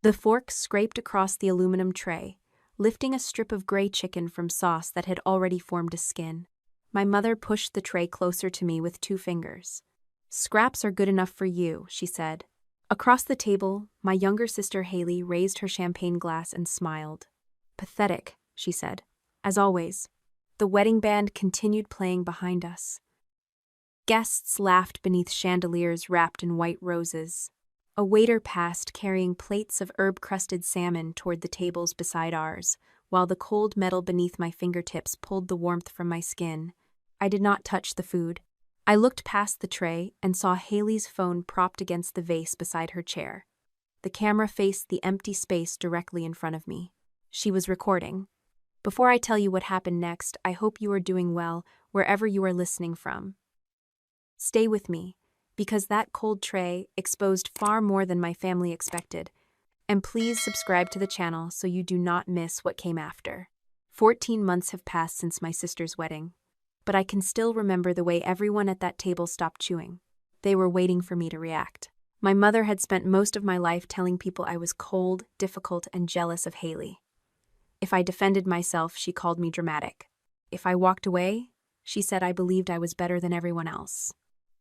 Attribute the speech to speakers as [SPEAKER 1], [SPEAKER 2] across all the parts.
[SPEAKER 1] The fork scraped across the aluminum tray, lifting a strip of gray chicken from sauce that had already formed a skin. My mother pushed the tray closer to me with 2 fingers. "Scraps are good enough for you," she said. Across the table, my younger sister Haley raised her champagne glass and smiled. "Pathetic," she said. As always, the wedding band continued playing behind us. Guests laughed beneath chandeliers wrapped in white roses. A waiter passed carrying plates of herb-crusted salmon toward the tables beside ours, while the cold metal beneath my fingertips pulled the warmth from my skin. I did not touch the food. I looked past the tray and saw Haley's phone propped against the vase beside her chair. The camera faced the empty space directly in front of me. She was recording. Before I tell you what happened next, I hope you are doing well wherever you are listening from. Stay with me, because that cold tray exposed far more than my family expected. And please subscribe to the channel so you do not miss what came after. 14 months have passed since my sister's wedding, but I can still remember the way everyone at that table stopped chewing. They were waiting for me to react. My mother had spent most of my life telling people I was cold, difficult, and jealous of Haley. If I defended myself, she called me dramatic. If I walked away, she said I believed I was better than everyone else.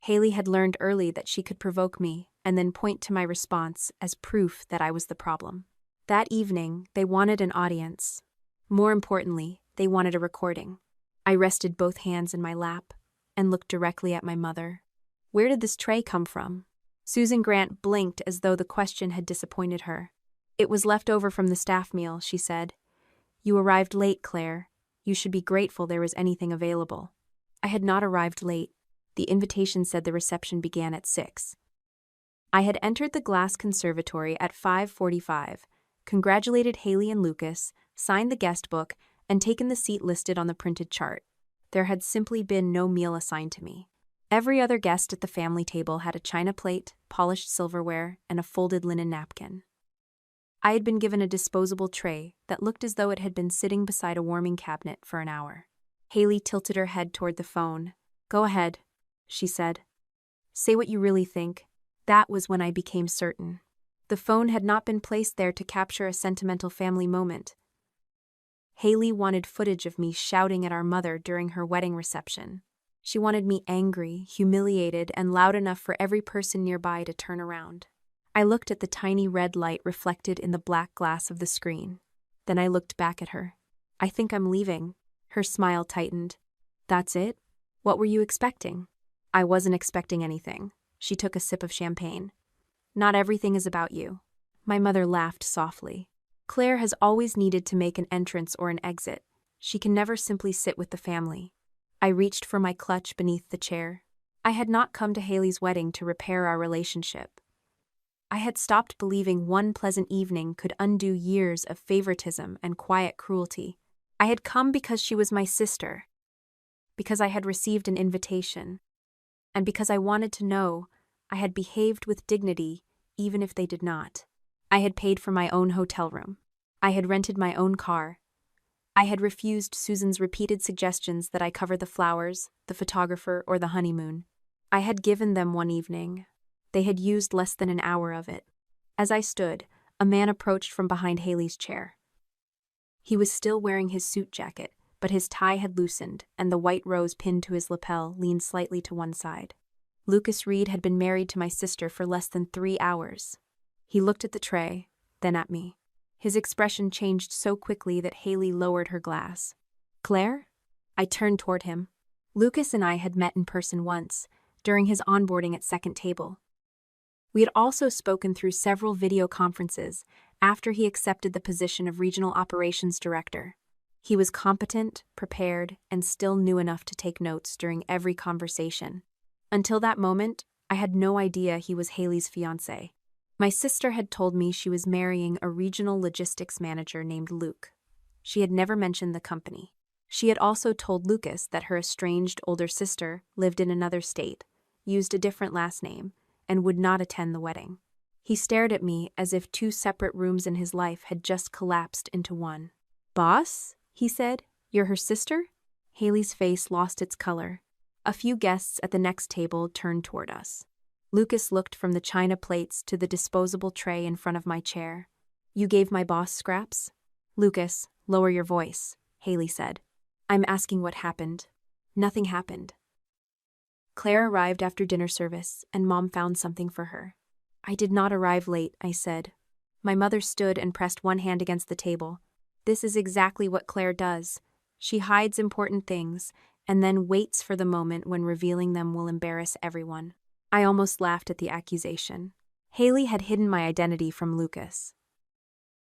[SPEAKER 1] Haley had learned early that she could provoke me and then point to my response as proof that I was the problem. That evening, they wanted an audience. More importantly, they wanted a recording. I rested both hands in my lap and looked directly at my mother. "Where did this tray come from?" Susan Grant blinked as though the question had disappointed her. "It was left over from the staff meal," she said. "You arrived late, Claire. You should be grateful there was anything available." I had not arrived late. The invitation said the reception began at 6. I had entered the glass conservatory at 5:45, congratulated Haley and Lucas, signed the guest book, and taken the seat listed on the printed chart. There had simply been no meal assigned to me. Every other guest at the family table had a china plate, polished silverware, and a folded linen napkin. I had been given a disposable tray that looked as though it had been sitting beside a warming cabinet for an hour. Haley tilted her head toward the phone. "Go ahead," she said. "Say what you really think." That was when I became certain. The phone had not been placed there to capture a sentimental family moment. Haley wanted footage of me shouting at our mother during her wedding reception. She wanted me angry, humiliated, and loud enough for every person nearby to turn around. I looked at the tiny red light reflected in the black glass of the screen. Then I looked back at her. "I think I'm leaving." Her smile tightened. "That's it? What were you expecting?" I wasn't expecting anything. She took a sip of champagne. "Not everything is about you." My mother laughed softly. "Claire has always needed to make an entrance or an exit. She can never simply sit with the family." I reached for my clutch beneath the chair. I had not come to Haley's wedding to repair our relationship. I had stopped believing one pleasant evening could undo years of favoritism and quiet cruelty. I had come because she was my sister, because I had received an invitation, and because I wanted to know I had behaved with dignity even if they did not. I had paid for my own hotel room. I had rented my own car. I had refused Susan's repeated suggestions that I cover the flowers, the photographer, or the honeymoon. I had given them one evening. They had used less than an hour of it. As I stood, a man approached from behind Haley's chair. He was still wearing his suit jacket, but his tie had loosened, and the white rose pinned to his lapel leaned slightly to one side. Lucas Reed had been married to my sister for less than 3 hours. He looked at the tray, then at me. His expression changed so quickly that Haley lowered her glass. "Claire?" I turned toward him. Lucas and I had met in person once, during his onboarding at second table. We had also spoken through several video conferences after he accepted the position of Regional Operations Director. He was competent, prepared, and still knew enough to take notes during every conversation. Until that moment, I had no idea he was Haley's fiancé. My sister had told me she was marrying a regional logistics manager named Luke. She had never mentioned the company. She had also told Lucas that her estranged older sister lived in another state, used a different last name, and would not attend the wedding. He stared at me as if 2 separate rooms in his life had just collapsed into one. "Boss?" he said. "You're her sister?" Haley's face lost its color. A few guests at the next table turned toward us. Lucas looked from the china plates to the disposable tray in front of my chair. You gave my boss scraps? Lucas, lower your voice, Haley said. I'm asking what happened. Nothing happened. Claire arrived after dinner service, and Mom found something for her. I did not arrive late, I said. My mother stood and pressed one hand against the table. This is exactly what Claire does. She hides important things, and then waits for the moment when revealing them will embarrass everyone. I almost laughed at the accusation. Haley had hidden my identity from Lucas.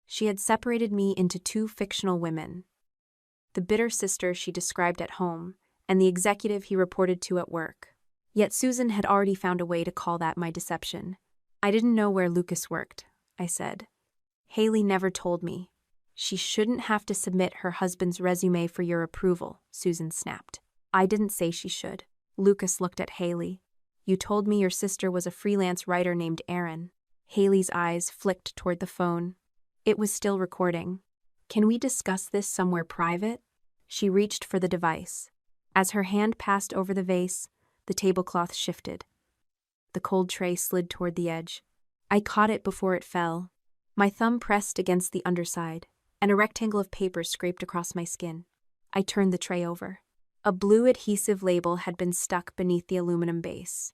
[SPEAKER 1] She had separated me into two fictional women. The bitter sister she described at home, and the executive he reported to at work. Yet Susan had already found a way to call that my deception. I didn't know where Lucas worked, I said. Haley never told me. She shouldn't have to submit her husband's resume for your approval, Susan snapped. I didn't say she should. Lucas looked at Haley. You told me your sister was a freelance writer named Erin. Haley's eyes flicked toward the phone. It was still recording. Can we discuss this somewhere private? She reached for the device. As her hand passed over the vase, the tablecloth shifted. The cold tray slid toward the edge. I caught it before it fell. My thumb pressed against the underside, and a rectangle of paper scraped across my skin. I turned the tray over. A blue adhesive label had been stuck beneath the aluminum base.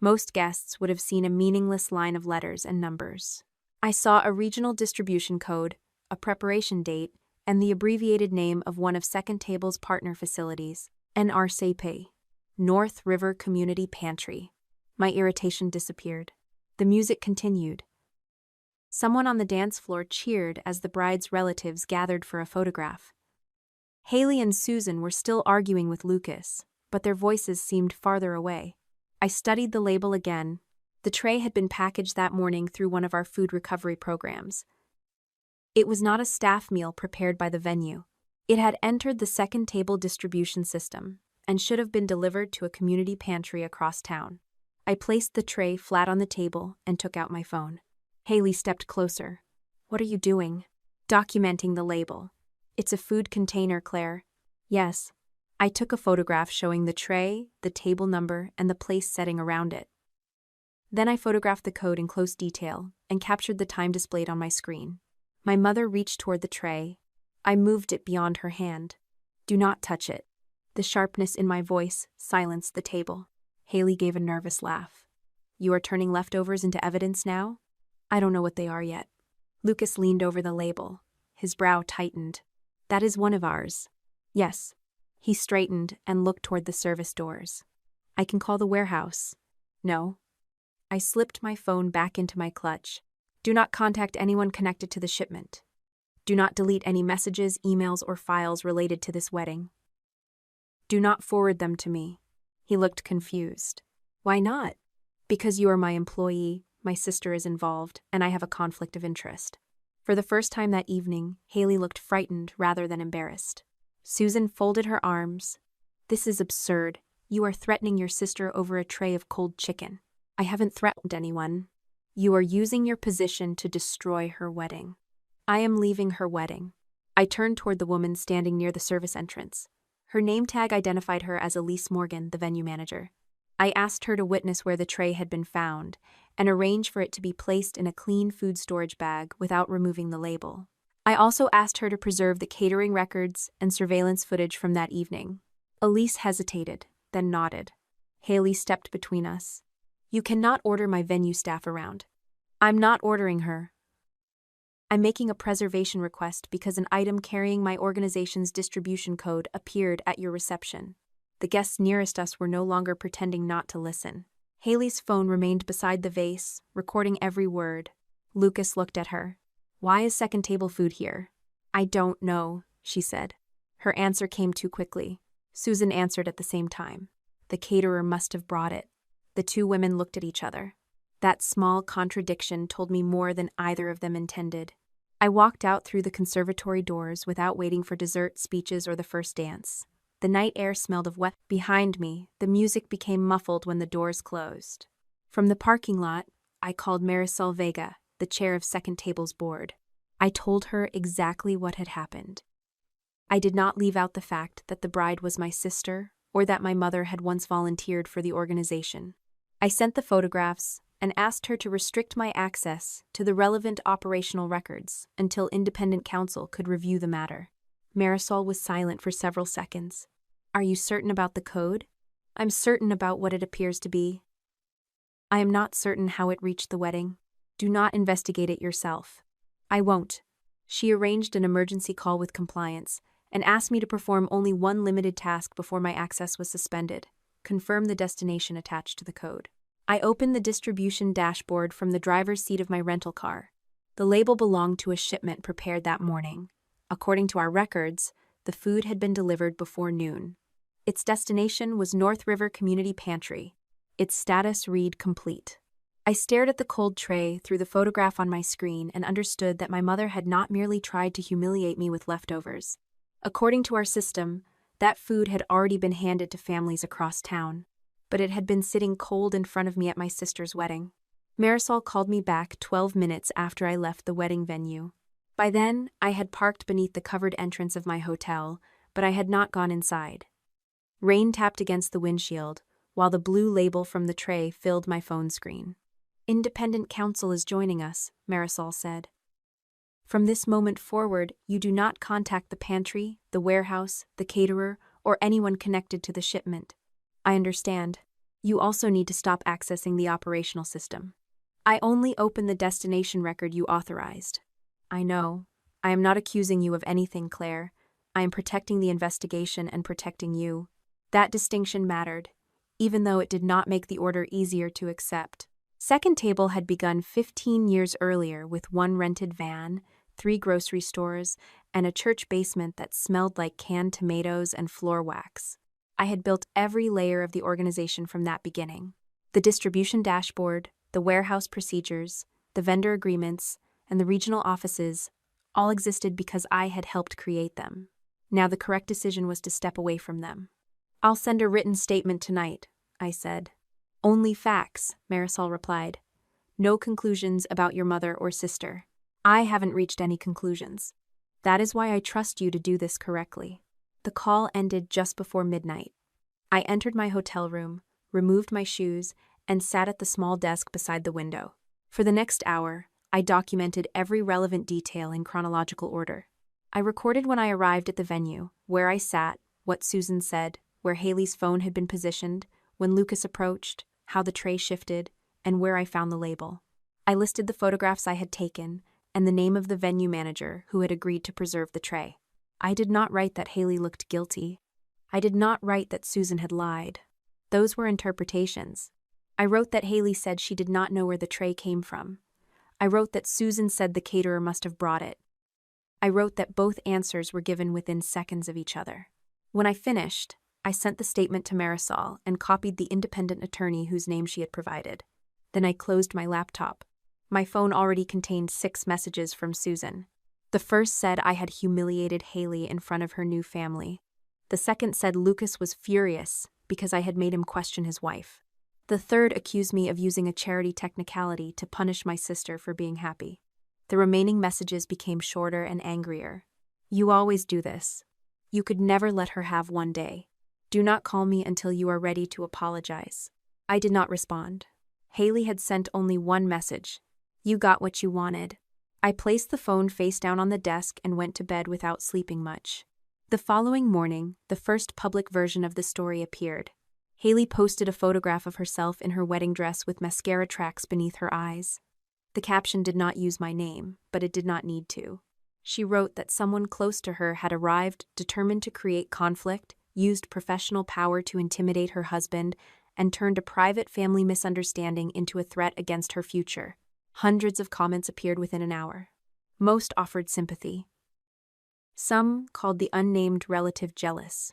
[SPEAKER 1] Most guests would have seen a meaningless line of letters and numbers. I saw a regional distribution code, a preparation date, and the abbreviated name of one of Second Table's partner facilities, NRCP, North River Community Pantry. My irritation disappeared. The music continued. Someone on the dance floor cheered as the bride's relatives gathered for a photograph. Haley and Susan were still arguing with Lucas, but their voices seemed farther away. I studied the label again. The tray had been packaged that morning through one of our food recovery programs. It was not a staff meal prepared by the venue. It had entered the Second Table distribution system and should have been delivered to a community pantry across town. I placed the tray flat on the table and took out my phone. Haley stepped closer. What are you doing? Documenting the label. It's a food container, Claire. Yes. I took a photograph showing the tray, the table number, and the place setting around it. Then I photographed the code in close detail and captured the time displayed on my screen. My mother reached toward the tray. I moved it beyond her hand. Do not touch it. The sharpness in my voice silenced the table. Haley gave a nervous laugh. You are turning leftovers into evidence now? I don't know what they are yet. Lucas leaned over the label. His brow tightened. That is one of ours. Yes. He straightened and looked toward the service doors. I can call the warehouse. No. I slipped my phone back into my clutch. Do not contact anyone connected to the shipment. Do not delete any messages, emails, or files related to this wedding. Do not forward them to me. He looked confused. Why not? Because you are my employee, my sister is involved, and I have a conflict of interest. For the first time that evening, Haley looked frightened rather than embarrassed. Susan folded her arms. This is absurd. You are threatening your sister over a tray of cold chicken. I haven't threatened anyone. You are using your position to destroy her wedding. I am leaving her wedding. I turned toward the woman standing near the service entrance. Her name tag identified her as Elise Morgan, the venue manager. I asked her to witness where the tray had been found and arrange for it to be placed in a clean food storage bag without removing the label. I also asked her to preserve the catering records and surveillance footage from that evening. Elise hesitated, then nodded. Haley stepped between us. You cannot order my venue staff around. I'm not ordering her. I'm making a preservation request because an item carrying my organization's distribution code appeared at your reception. The guests nearest us were no longer pretending not to listen. Haley's phone remained beside the vase, recording every word. Lucas looked at her. Why is Second Table food here? I don't know, she said. Her answer came too quickly. Susan answered at the same time. The caterer must have brought it. The two women looked at each other. That small contradiction told me more than either of them intended. I walked out through the conservatory doors without waiting for dessert, speeches, or the first dance. The night air smelled of wet. Behind me, the music became muffled when the doors closed. From the parking lot, I called Marisol Vega, the chair of Second Table's board. I told her exactly what had happened. I did not leave out the fact that the bride was my sister or that my mother had once volunteered for the organization. I sent the photographs, and asked her to restrict my access to the relevant operational records until independent counsel could review the matter. Marisol was silent for several seconds. "Are you certain about the code?" "I'm certain about what it appears to be. I am not certain how it reached the wedding. Do not investigate it yourself." "I won't." She arranged an emergency call with compliance and asked me to perform only one limited task before my access was suspended: confirm the destination attached to the code. I opened the distribution dashboard from the driver's seat of my rental car. The label belonged to a shipment prepared that morning. According to our records, the food had been delivered before noon. Its destination was North River Community Pantry. Its status read complete. I stared at the cold tray through the photograph on my screen and understood that my mother had not merely tried to humiliate me with leftovers. According to our system, that food had already been handed to families across town, but it had been sitting cold in front of me at my sister's wedding. Marisol called me back 12 minutes after I left the wedding venue. By then, I had parked beneath the covered entrance of my hotel, but I had not gone inside. Rain tapped against the windshield, while the blue label from the tray filled my phone screen. "Independent counsel is joining us," Marisol said. "From this moment forward, you do not contact the pantry, the warehouse, the caterer, or anyone connected to the shipment." "I understand. You also need to stop accessing the operational system." "I only open the destination record you authorized." "I know. I am not accusing you of anything, Claire. I am protecting the investigation and protecting you." That distinction mattered, even though it did not make the order easier to accept. Second Table had begun 15 years earlier with one rented van, 3 grocery stores, and a church basement that smelled like canned tomatoes and floor wax. I had built every layer of the organization from that beginning. The distribution dashboard, the warehouse procedures, the vendor agreements, and the regional offices all existed because I had helped create them. Now the correct decision was to step away from them. "I'll send a written statement tonight," I said. "Only facts," Marisol replied. "No conclusions about your mother or sister. I haven't reached any conclusions. That is why I trust you to do this correctly." The call ended just before midnight. I entered my hotel room, removed my shoes, and sat at the small desk beside the window. For the next hour, I documented every relevant detail in chronological order. I recorded when I arrived at the venue, where I sat, what Susan said, where Haley's phone had been positioned, when Lucas approached, how the tray shifted, and where I found the label. I listed the photographs I had taken and the name of the venue manager who had agreed to preserve the tray. I did not write that Haley looked guilty. I did not write that Susan had lied. Those were interpretations. I wrote that Haley said she did not know where the tray came from. I wrote that Susan said the caterer must have brought it. I wrote that both answers were given within seconds of each other. When I finished, I sent the statement to Marisol and copied the independent attorney whose name she had provided. Then I closed my laptop. My phone already contained 6 messages from Susan. The first said I had humiliated Haley in front of her new family. The second said Lucas was furious because I had made him question his wife. The third accused me of using a charity technicality to punish my sister for being happy. The remaining messages became shorter and angrier. "You always do this. You could never let her have one day. Do not call me until you are ready to apologize." I did not respond. Haley had sent only one message: "You got what you wanted." I placed the phone face down on the desk and went to bed without sleeping much. The following morning, the first public version of the story appeared. Haley posted a photograph of herself in her wedding dress with mascara tracks beneath her eyes. The caption did not use my name, but it did not need to. She wrote that someone close to her had arrived, determined to create conflict, used professional power to intimidate her husband, and turned a private family misunderstanding into a threat against her future. Hundreds of comments appeared within an hour. Most offered sympathy. Some called the unnamed relative jealous.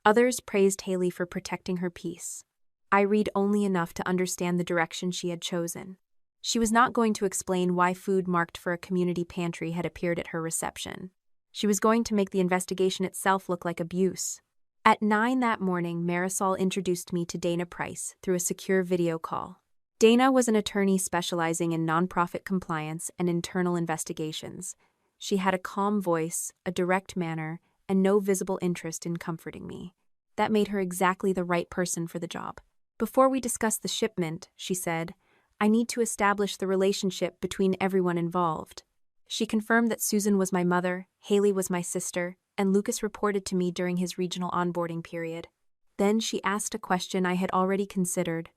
[SPEAKER 1] Others praised Haley for protecting her peace. I read only enough to understand the direction she had chosen. She was not going to explain why food marked for a community pantry had appeared at her reception. She was going to make the investigation itself look like abuse. At 9 that morning, Marisol introduced me to Dana Price through a secure video call. Dana was an attorney specializing in nonprofit compliance and internal investigations. She had a calm voice, a direct manner, and no visible interest in comforting me. That made her exactly the right person for the job. "Before we discuss the shipment," she said, I need to establish the relationship between everyone involved. She confirmed that Susan was my mother, Haley was my sister, and Lucas reported to me during his regional onboarding period. Then she asked a question I had already considered.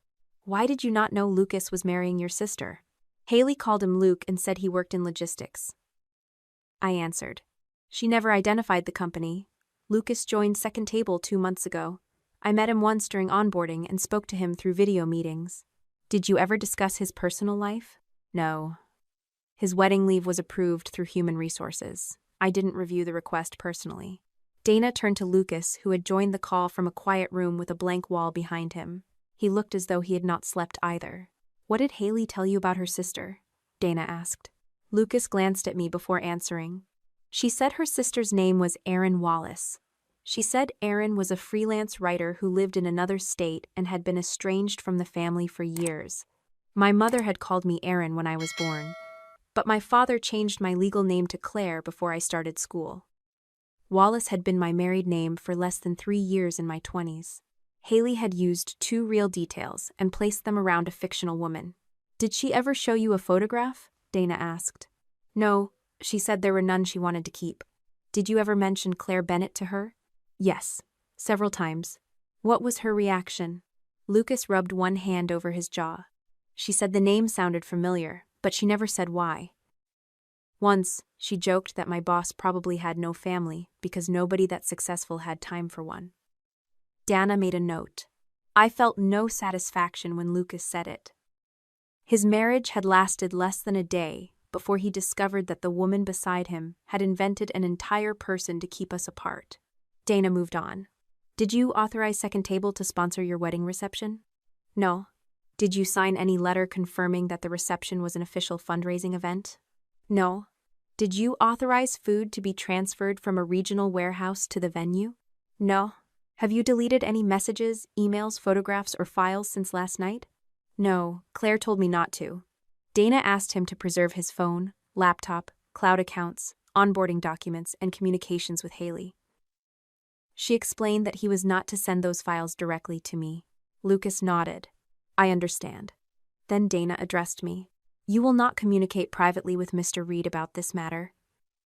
[SPEAKER 1] Why did you not know Lucas was marrying your sister? Haley called him Luke and said he worked in logistics. I answered. She never identified the company. Lucas joined Second Table 2 months ago. I met him once during onboarding and spoke to him through video meetings. Did you ever discuss his personal life? No. His wedding leave was approved through Human Resources. I didn't review the request personally. Dana turned to Lucas, who had joined the call from a quiet room with a blank wall behind him. He looked as though he had not slept either. What did Haley tell you about her sister? Dana asked. Lucas glanced at me before answering. She said her sister's name was Erin Wallace. She said Erin was a freelance writer who lived in another state and had been estranged from the family for years. My mother had called me Erin when I was born, but my father changed my legal name to Claire before I started school. Wallace had been my married name for less than 3 years in my 20s. Haley had used 2 real details and placed them around a fictional woman. Did she ever show you a photograph? Dana asked. No, she said there were none she wanted to keep. Did you ever mention Claire Bennett to her? Yes, several times. What was her reaction? Lucas rubbed one hand over his jaw. She said the name sounded familiar, but she never said why. Once, she joked that my boss probably had no family because nobody that successful had time for one. Dana made a note. I felt no satisfaction when Lucas said it. His marriage had lasted less than a day before he discovered that the woman beside him had invented an entire person to keep us apart. Dana moved on. Did you authorize Second Table to sponsor your wedding reception? No. Did you sign any letter confirming that the reception was an official fundraising event? No. Did you authorize food to be transferred from a regional warehouse to the venue? No. Have you deleted any messages, emails, photographs, or files since last night? No, Claire told me not to. Dana asked him to preserve his phone, laptop, cloud accounts, onboarding documents, and communications with Haley. She explained that he was not to send those files directly to me. Lucas nodded. I understand. Then Dana addressed me. You will not communicate privately with Mr. Reed about this matter.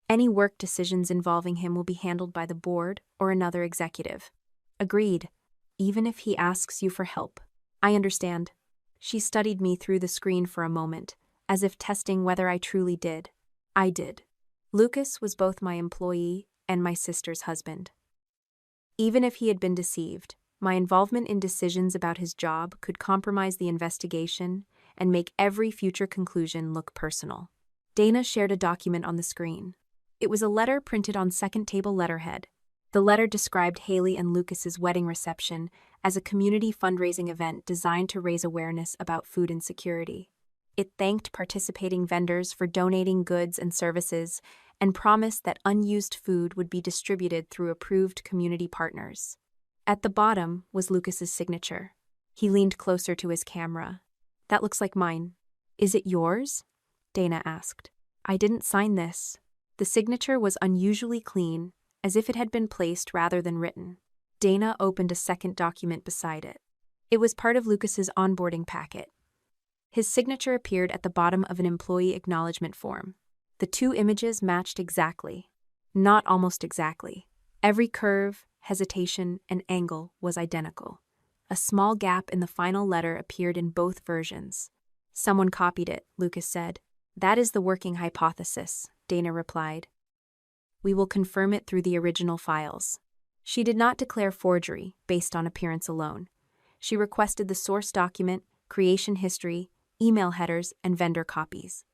[SPEAKER 1] Any work decisions involving him will be handled by the board or another executive. Agreed. Even if he asks you for help. I understand. She studied me through the screen for a moment, as if testing whether I truly did. I did. Lucas was both my employee and my sister's husband. Even if he had been deceived, my involvement in decisions about his job could compromise the investigation and make every future conclusion look personal. Dana shared a document on the screen. It was a letter printed on Second Table letterhead. The letter described Haley and Lucas's wedding reception as a community fundraising event designed to raise awareness about food insecurity. It thanked participating vendors for donating goods and services and promised that unused food would be distributed through approved community partners. At the bottom was Lucas's signature. He leaned closer to his camera. That looks like mine. Is it yours? Dana asked. I didn't sign this. The signature was unusually clean, as if it had been placed rather than written. Dana opened a second document beside it. It was part of Lucas's onboarding packet. His signature appeared at the bottom of an employee acknowledgement form. The 2 images matched exactly. Not almost exactly. Every curve, hesitation, and angle was identical. A small gap in the final letter appeared in both versions. Someone copied it, Lucas said. That is the working hypothesis, Dana replied. We will confirm it through the original files. She did not declare forgery based on appearance alone. She requested the source document, creation history, email headers, and vendor copies.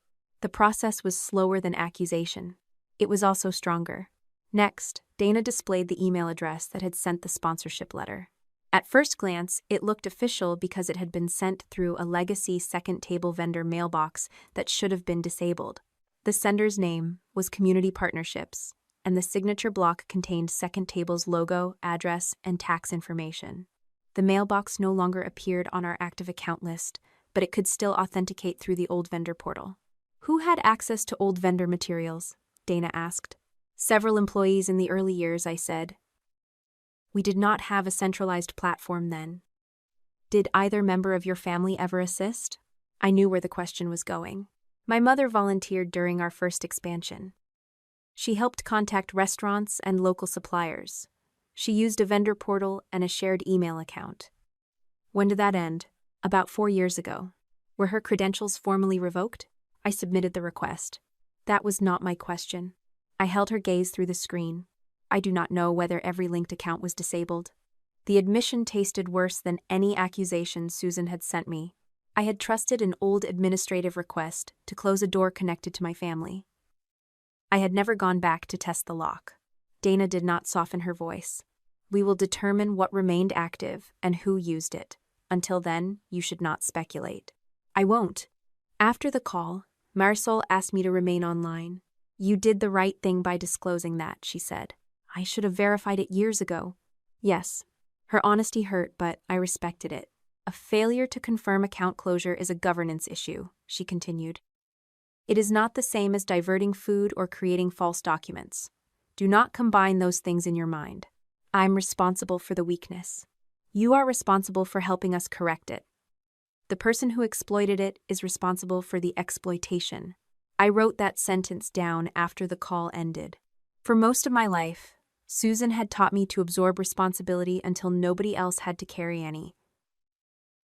[SPEAKER 1] The process was slower than accusation. It was also stronger. Next, Dana displayed the email address that had sent the sponsorship letter. At first glance, it looked official because it had been sent through a legacy Second Table vendor mailbox that should have been disabled. The sender's name was Community Partnerships, and the signature block contained Second Table's logo, address, and tax information. The mailbox no longer appeared on our active account list, but it could still authenticate through the old vendor portal. Who had access to old vendor materials? Dana asked. Several employees in the early years, I said. We did not have a centralized platform then. Did either member of your family ever assist? I knew where the question was going. My mother volunteered during our first expansion. She helped contact restaurants and local suppliers. She used a vendor portal and a shared email account. When did that end? About 4 years ago. Were her credentials formally revoked? I submitted the request. That was not my question. I held her gaze through the screen. I do not know whether every linked account was disabled. The admission tasted worse than any accusation Susan had sent me. I had trusted an old administrative request to close a door connected to my family. I had never gone back to test the lock. Dana did not soften her voice. We will determine what remained active and who used it. Until then, you should not speculate. I won't. After the call, Marisol asked me to remain online. You did the right thing by disclosing that, she said. I should have verified it years ago. Yes. Her honesty hurt, but I respected it. A failure to confirm account closure is a governance issue, she continued. It is not the same as diverting food or creating false documents. Do not combine those things in your mind. I'm responsible for the weakness. You are responsible for helping us correct it. The person who exploited it is responsible for the exploitation. I wrote that sentence down after the call ended. For most of my life, Susan had taught me to absorb responsibility until nobody else had to carry any.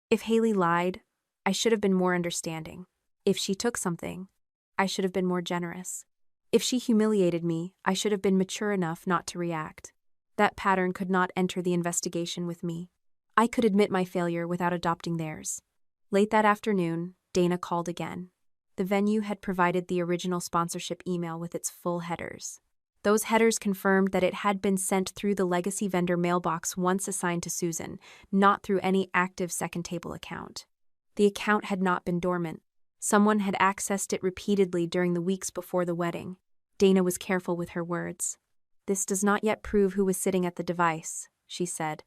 [SPEAKER 1] If Haley lied, I should have been more understanding. If she took something, I should have been more generous. If she humiliated me, I should have been mature enough not to react. That pattern could not enter the investigation with me. I could admit my failure without adopting theirs. Late that afternoon, Dana called again. The venue had provided the original sponsorship email with its full headers. Those headers confirmed that it had been sent through the legacy vendor mailbox once assigned to Susan, not through any active second table account. The account had not been dormant. Someone had accessed it repeatedly during the weeks before the wedding. Dana was careful with her words. This does not yet prove who was sitting at the device, she said,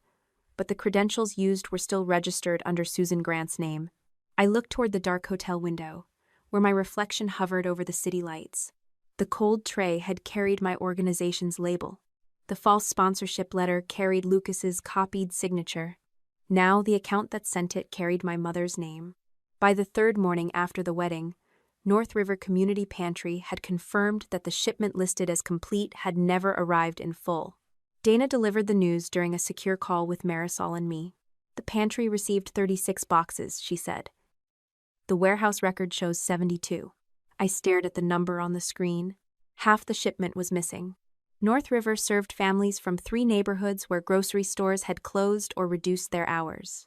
[SPEAKER 1] but the credentials used were still registered under Susan Grant's name. I looked toward the dark hotel window, where my reflection hovered over the city lights. The cold tray had carried my organization's label. The false sponsorship letter carried Lucas's copied signature. Now the account that sent it carried my mother's name. By the third morning after the wedding, North River Community Pantry had confirmed that the shipment listed as complete had never arrived in full. Dana delivered the news during a secure call with Marisol and me. The pantry received 36 boxes, she said. The warehouse record shows 72. I stared at the number on the screen. Half the shipment was missing. North River served families from 3 neighborhoods where grocery stores had closed or reduced their hours.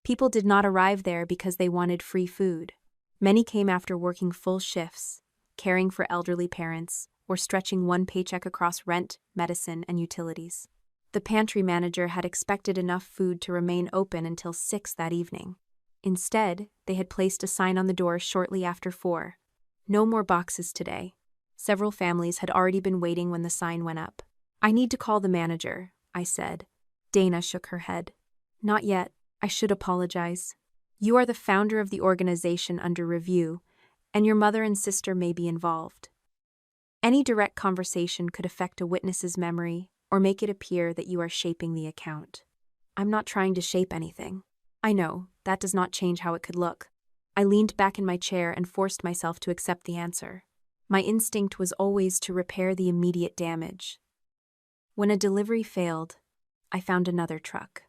[SPEAKER 1] People did not arrive there because they wanted free food. Many came after working full shifts, caring for elderly parents, or stretching one paycheck across rent, medicine, and utilities. The pantry manager had expected enough food to remain open until 6 that evening. Instead, they had placed a sign on the door shortly after 4. No more boxes today. Several families had already been waiting when the sign went up. I need to call the manager, I said. Dana shook her head. Not yet. I should apologize. You are the founder of the organization under review, and your mother and sister may be involved. Any direct conversation could affect a witness's memory or make it appear that you are shaping the account. I'm not trying to shape anything. I know, that does not change how it could look. I leaned back in my chair and forced myself to accept the answer. My instinct was always to repair the immediate damage. When a delivery failed, I found another truck.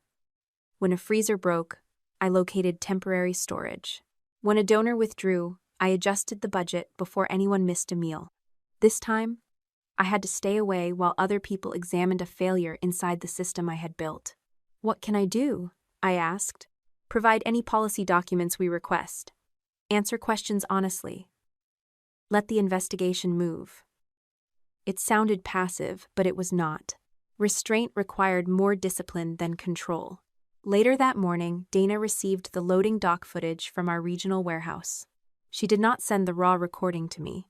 [SPEAKER 1] When a freezer broke, I located temporary storage. When a donor withdrew, I adjusted the budget before anyone missed a meal. This time, I had to stay away while other people examined a failure inside the system I had built. What can I do? I asked. Provide any policy documents we request. Answer questions honestly. Let the investigation move. It sounded passive, but it was not. Restraint required more discipline than control. Later that morning, Dana received the loading dock footage from our regional warehouse. She did not send the raw recording to me.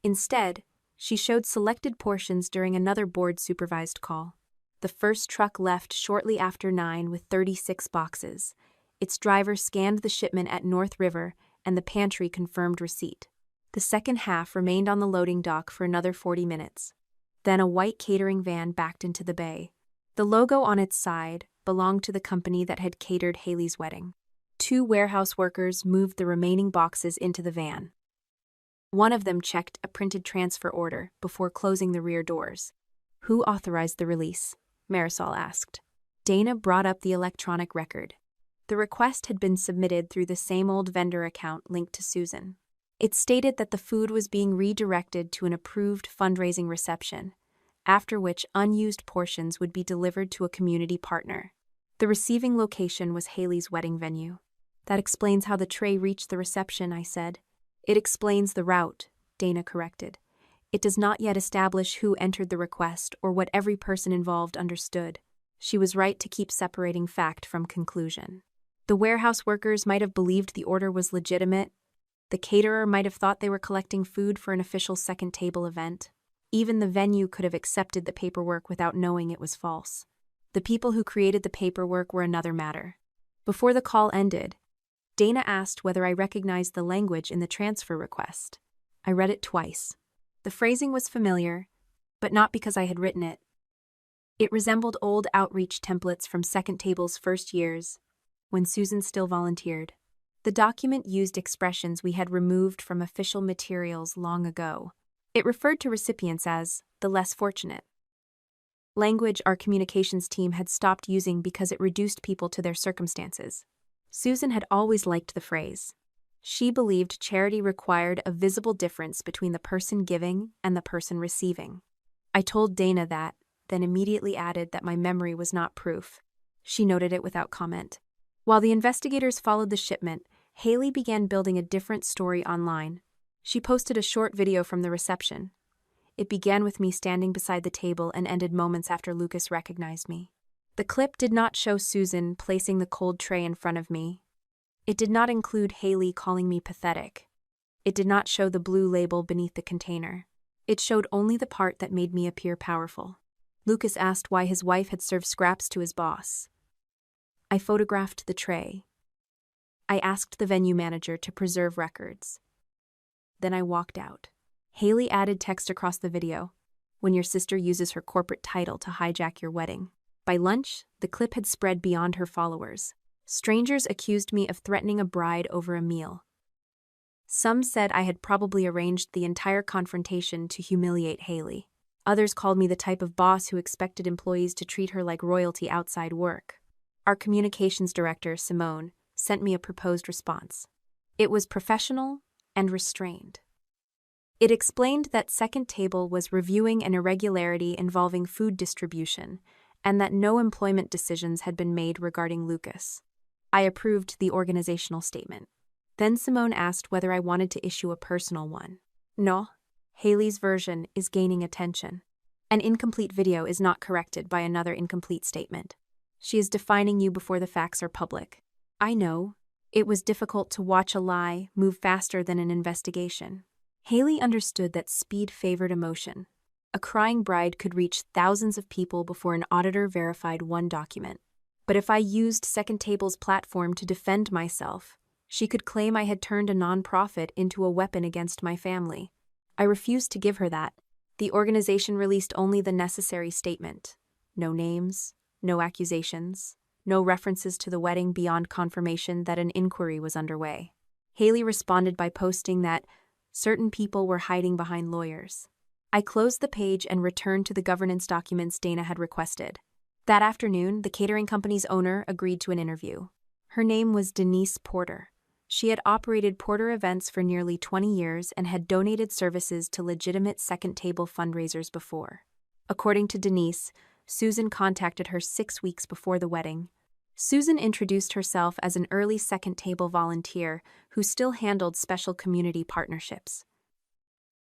[SPEAKER 1] Instead, she showed selected portions during another board-supervised call. The first truck left shortly after 9 with 36 boxes. Its driver scanned the shipment at North River, and the pantry confirmed receipt. The second half remained on the loading dock for another 40 minutes. Then a white catering van backed into the bay. The logo on its side belonged to the company that had catered Haley's wedding. Two warehouse workers moved the remaining boxes into the van. One of them checked a printed transfer order before closing the rear doors. "Who authorized the release?" Marisol asked. Dana brought up the electronic record. The request had been submitted through the same old vendor account linked to Susan. It stated that the food was being redirected to an approved fundraising reception, after which unused portions would be delivered to a community partner. The receiving location was Haley's wedding venue. "That explains how the tray reached the reception," I said. "It explains the route," Dana corrected. "It does not yet establish who entered the request or what every person involved understood." She was right to keep separating fact from conclusion. The warehouse workers might have believed the order was legitimate. The caterer might have thought they were collecting food for an official second table event. Even the venue could have accepted the paperwork without knowing it was false. The people who created the paperwork were another matter. Before the call ended, Dana asked whether I recognized the language in the transfer request. I read it twice. The phrasing was familiar, but not because I had written it. It resembled old outreach templates from second table's first years, when Susan still volunteered. The document used expressions we had removed from official materials long ago. It referred to recipients as the less fortunate. Language our communications team had stopped using because it reduced people to their circumstances. Susan had always liked the phrase. She believed charity required a visible difference between the person giving and the person receiving. I told Dana that, then immediately added that my memory was not proof. She noted it without comment. While the investigators followed the shipment, Haley began building a different story online. She posted a short video from the reception. It began with me standing beside the table and ended moments after Lucas recognized me. The clip did not show Susan placing the cold tray in front of me. It did not include Haley calling me pathetic. It did not show the blue label beneath the container. It showed only the part that made me appear powerful. Lucas asked why his wife had served scraps to his boss. I photographed the tray. I asked the venue manager to preserve records. Then I walked out. Haley added text across the video. "When your sister uses her corporate title to hijack your wedding." By lunch, the clip had spread beyond her followers. Strangers accused me of threatening a bride over a meal. Some said I had probably arranged the entire confrontation to humiliate Haley. Others called me the type of boss who expected employees to treat her like royalty outside work. Our communications director, Simone, sent me a proposed response. It was professional and restrained. It explained that Second Table was reviewing an irregularity involving food distribution and that no employment decisions had been made regarding Lucas. I approved the organizational statement. Then Simone asked whether I wanted to issue a personal one. No. Haley's version is gaining attention. An incomplete video is not corrected by another incomplete statement. She is defining you before the facts are public. I know. It was difficult to watch a lie move faster than an investigation. Haley understood that speed favored emotion. A crying bride could reach thousands of people before an auditor verified one document. But if I used Second Table's platform to defend myself, she could claim I had turned a nonprofit into a weapon against my family. I refused to give her that. The organization released only the necessary statement. No names, no accusations, no references to the wedding beyond confirmation that an inquiry was underway. Haley responded by posting that certain people were hiding behind lawyers. I closed the page and returned to the governance documents Dana had requested. That afternoon, the catering company's owner agreed to an interview. Her name was Denise Porter. She had operated Porter Events for nearly 20 years and had donated services to legitimate Second Table fundraisers before. According to Denise, Susan contacted her 6 weeks before the wedding. Susan introduced herself as an early Second Table volunteer who still handled special community partnerships.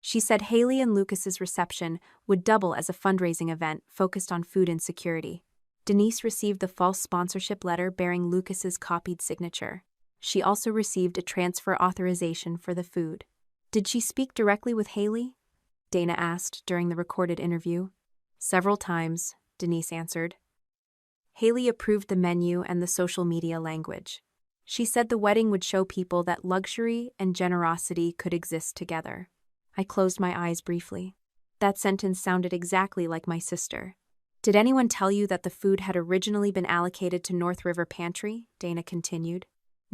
[SPEAKER 1] She said Haley and Lucas's reception would double as a fundraising event focused on food insecurity. Denise received the false sponsorship letter bearing Lucas's copied signature. She also received a transfer authorization for the food. Did she speak directly with Haley? Dana asked during the recorded interview. Several times, Denise answered. Haley approved the menu and the social media language. She said the wedding would show people that luxury and generosity could exist together. I closed my eyes briefly. That sentence sounded exactly like my sister. Did anyone tell you that the food had originally been allocated to North River Pantry? Dana continued.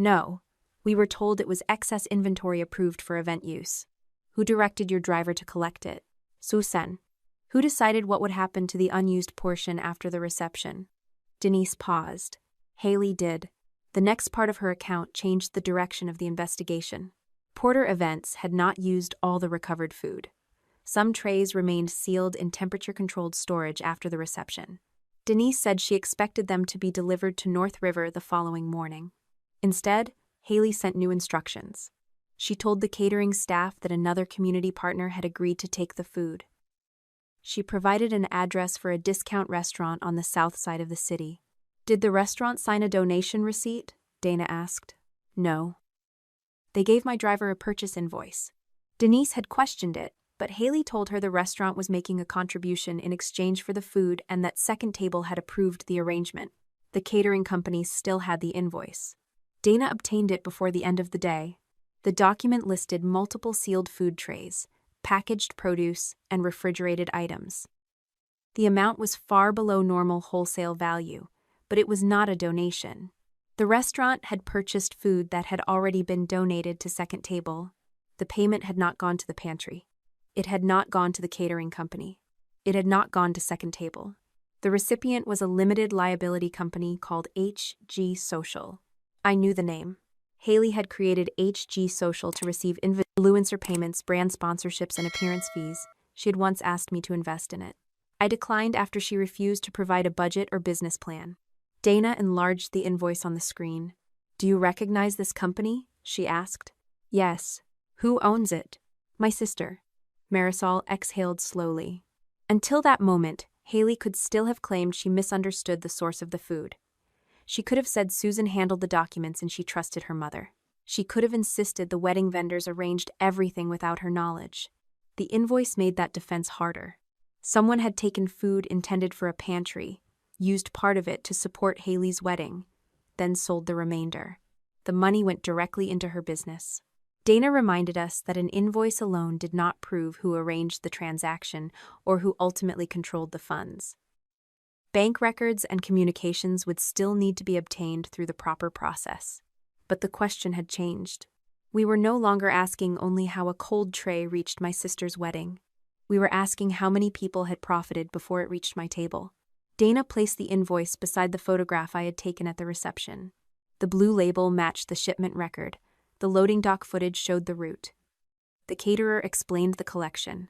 [SPEAKER 1] No. We were told it was excess inventory approved for event use. Who directed your driver to collect it? Susan. Who decided what would happen to the unused portion after the reception? Denise paused. Haley did. The next part of her account changed the direction of the investigation. Porter Events had not used all the recovered food. Some trays remained sealed in temperature-controlled storage after the reception. Denise said she expected them to be delivered to North River the following morning. Instead, Haley sent new instructions. She told the catering staff that another community partner had agreed to take the food. She provided an address for a discount restaurant on the south side of the city. Did the restaurant sign a donation receipt? Dana asked. No. They gave my driver a purchase invoice. Denise had questioned it, but Haley told her the restaurant was making a contribution in exchange for the food and that Second Table had approved the arrangement. The catering company still had the invoice. Dana obtained it before the end of the day. The document listed multiple sealed food trays, packaged produce, and refrigerated items. The amount was far below normal wholesale value, but it was not a donation. The restaurant had purchased food that had already been donated to Second Table. The payment had not gone to the pantry. It had not gone to the catering company. It had not gone to Second Table. The recipient was a limited liability company called HG Social. I knew the name. Haley had created HG Social to receive influencer payments, brand sponsorships, and appearance fees. She had once asked me to invest in it. I declined after she refused to provide a budget or business plan. Dana enlarged the invoice on the screen. Do you recognize this company? She asked. Yes. Who owns it? My sister. Marisol exhaled slowly. Until that moment, Haley could still have claimed she misunderstood the source of the food. She could have said Susan handled the documents and she trusted her mother. She could have insisted the wedding vendors arranged everything without her knowledge. The invoice made that defense harder. Someone had taken food intended for a pantry, used part of it to support Haley's wedding, then sold the remainder. The money went directly into her business. Dana reminded us that an invoice alone did not prove who arranged the transaction or who ultimately controlled the funds. Bank records and communications would still need to be obtained through the proper process. But the question had changed. We were no longer asking only how a cold tray reached my sister's wedding. We were asking how many people had profited before it reached my table. Dana placed the invoice beside the photograph I had taken at the reception. The blue label matched the shipment record. The loading dock footage showed the route. The caterer explained the collection.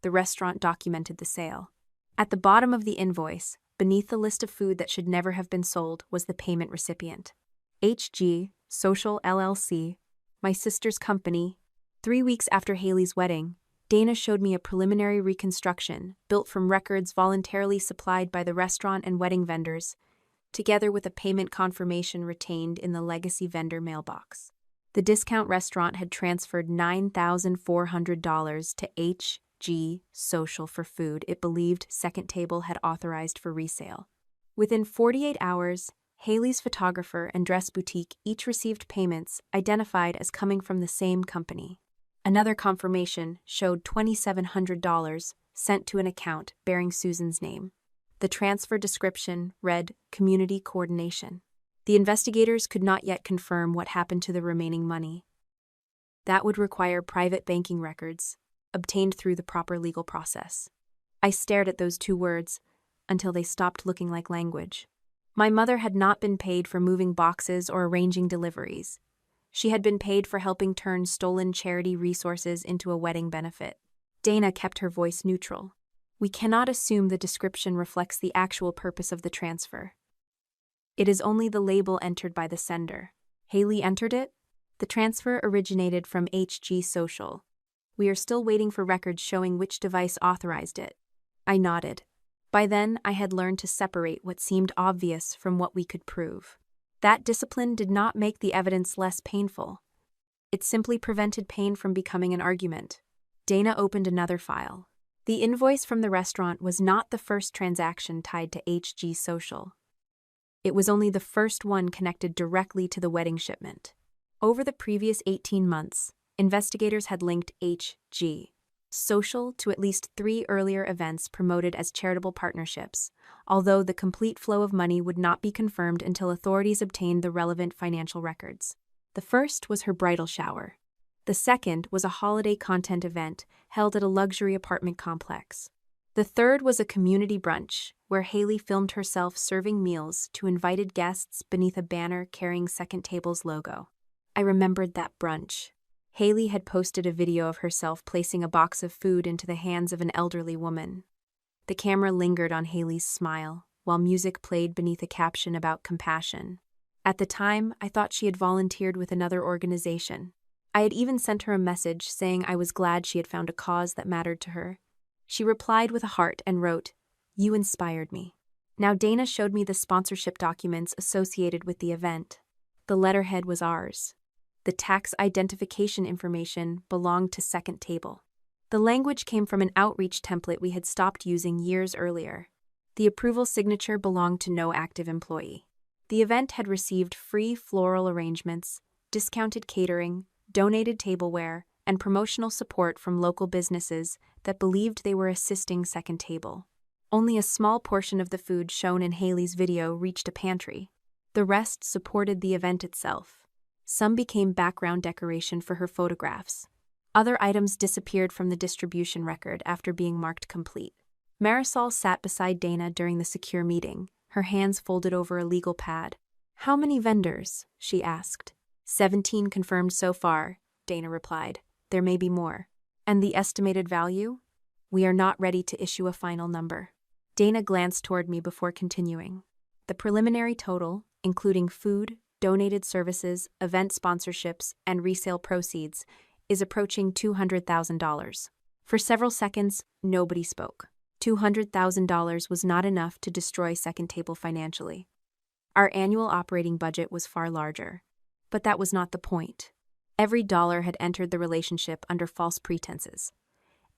[SPEAKER 1] The restaurant documented the sale. At the bottom of the invoice, beneath the list of food that should never have been sold, was the payment recipient. HG Social LLC, my sister's company. 3 weeks after Haley's wedding, Dana showed me a preliminary reconstruction built from records voluntarily supplied by the restaurant and wedding vendors, together with a payment confirmation retained in the legacy vendor mailbox. The discount restaurant had transferred $9,400 to HG Social for food it believed Second Table had authorized for resale. Within 48 hours, Haley's photographer and dress boutique each received payments identified as coming from the same company. Another confirmation showed $2,700 sent to an account bearing Susan's name. The transfer description read Community Coordination. The investigators could not yet confirm what happened to the remaining money. That would require private banking records, obtained through the proper legal process. I stared at those 2 words until they stopped looking like language. My mother had not been paid for moving boxes or arranging deliveries. She had been paid for helping turn stolen charity resources into a wedding benefit. Dana kept her voice neutral. We cannot assume the description reflects the actual purpose of the transfer. It is only the label entered by the sender. Haley entered it? The transfer originated from HG Social. We are still waiting for records showing which device authorized it. I nodded. By then, I had learned to separate what seemed obvious from what we could prove. That discipline did not make the evidence less painful. It simply prevented pain from becoming an argument. Dana opened another file. The invoice from the restaurant was not the first transaction tied to HG Social. It was only the first one connected directly to the wedding shipment. Over the previous 18 months, investigators had linked HG Social to at least 3 earlier events promoted as charitable partnerships, although the complete flow of money would not be confirmed until authorities obtained the relevant financial records. The first was her bridal shower. The second was a holiday content event held at a luxury apartment complex. The third was a community brunch, where Haley filmed herself serving meals to invited guests beneath a banner carrying Second Table's logo. I remembered that brunch. Haley had posted a video of herself placing a box of food into the hands of an elderly woman. The camera lingered on Haley's smile, while music played beneath a caption about compassion. At the time, I thought she had volunteered with another organization. I had even sent her a message saying I was glad she had found a cause that mattered to her. She replied with a heart and wrote, "You inspired me." Now Dana showed me the sponsorship documents associated with the event. The letterhead was ours. The tax identification information belonged to Second Table. The language came from an outreach template we had stopped using years earlier. The approval signature belonged to no active employee. The event had received free floral arrangements, discounted catering, donated tableware, and promotional support from local businesses that believed they were assisting Second Table. Only a small portion of the food shown in Haley's video reached a pantry. The rest supported the event itself. Some became background decoration for her photographs. Other items disappeared from the distribution record after being marked complete. Marisol sat beside Dana during the secure meeting, her hands folded over a legal pad. "How many vendors?" she asked. 17 confirmed so far, Dana replied. "There may be more." "And the estimated value?" "We are not ready to issue a final number." Dana glanced toward me before continuing. "The preliminary total, including food, donated services, event sponsorships, and resale proceeds, is approaching $200,000. For several seconds, nobody spoke. $200,000 was not enough to destroy Second Table financially. Our annual operating budget was far larger. But that was not the point. Every dollar had entered the relationship under false pretenses.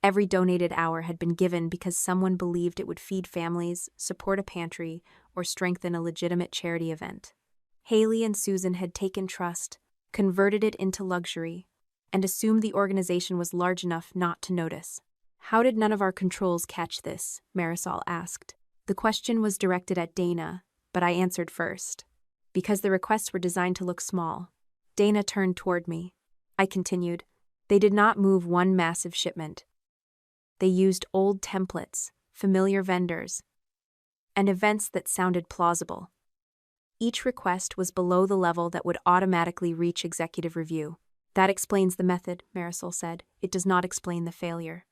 [SPEAKER 1] Every donated hour had been given because someone believed it would feed families, support a pantry, or strengthen a legitimate charity event. Haley and Susan had taken trust, converted it into luxury, and assumed the organization was large enough not to notice. "How did none of our controls catch this?" Marisol asked. The question was directed at Dana, but I answered first. "Because the requests were designed to look small." Dana turned toward me. I continued, "They did not move one massive shipment. They used old templates, familiar vendors, and events that sounded plausible. Each request was below the level that would automatically reach executive review." "That explains the method," Marisol said. "It does not explain the failure."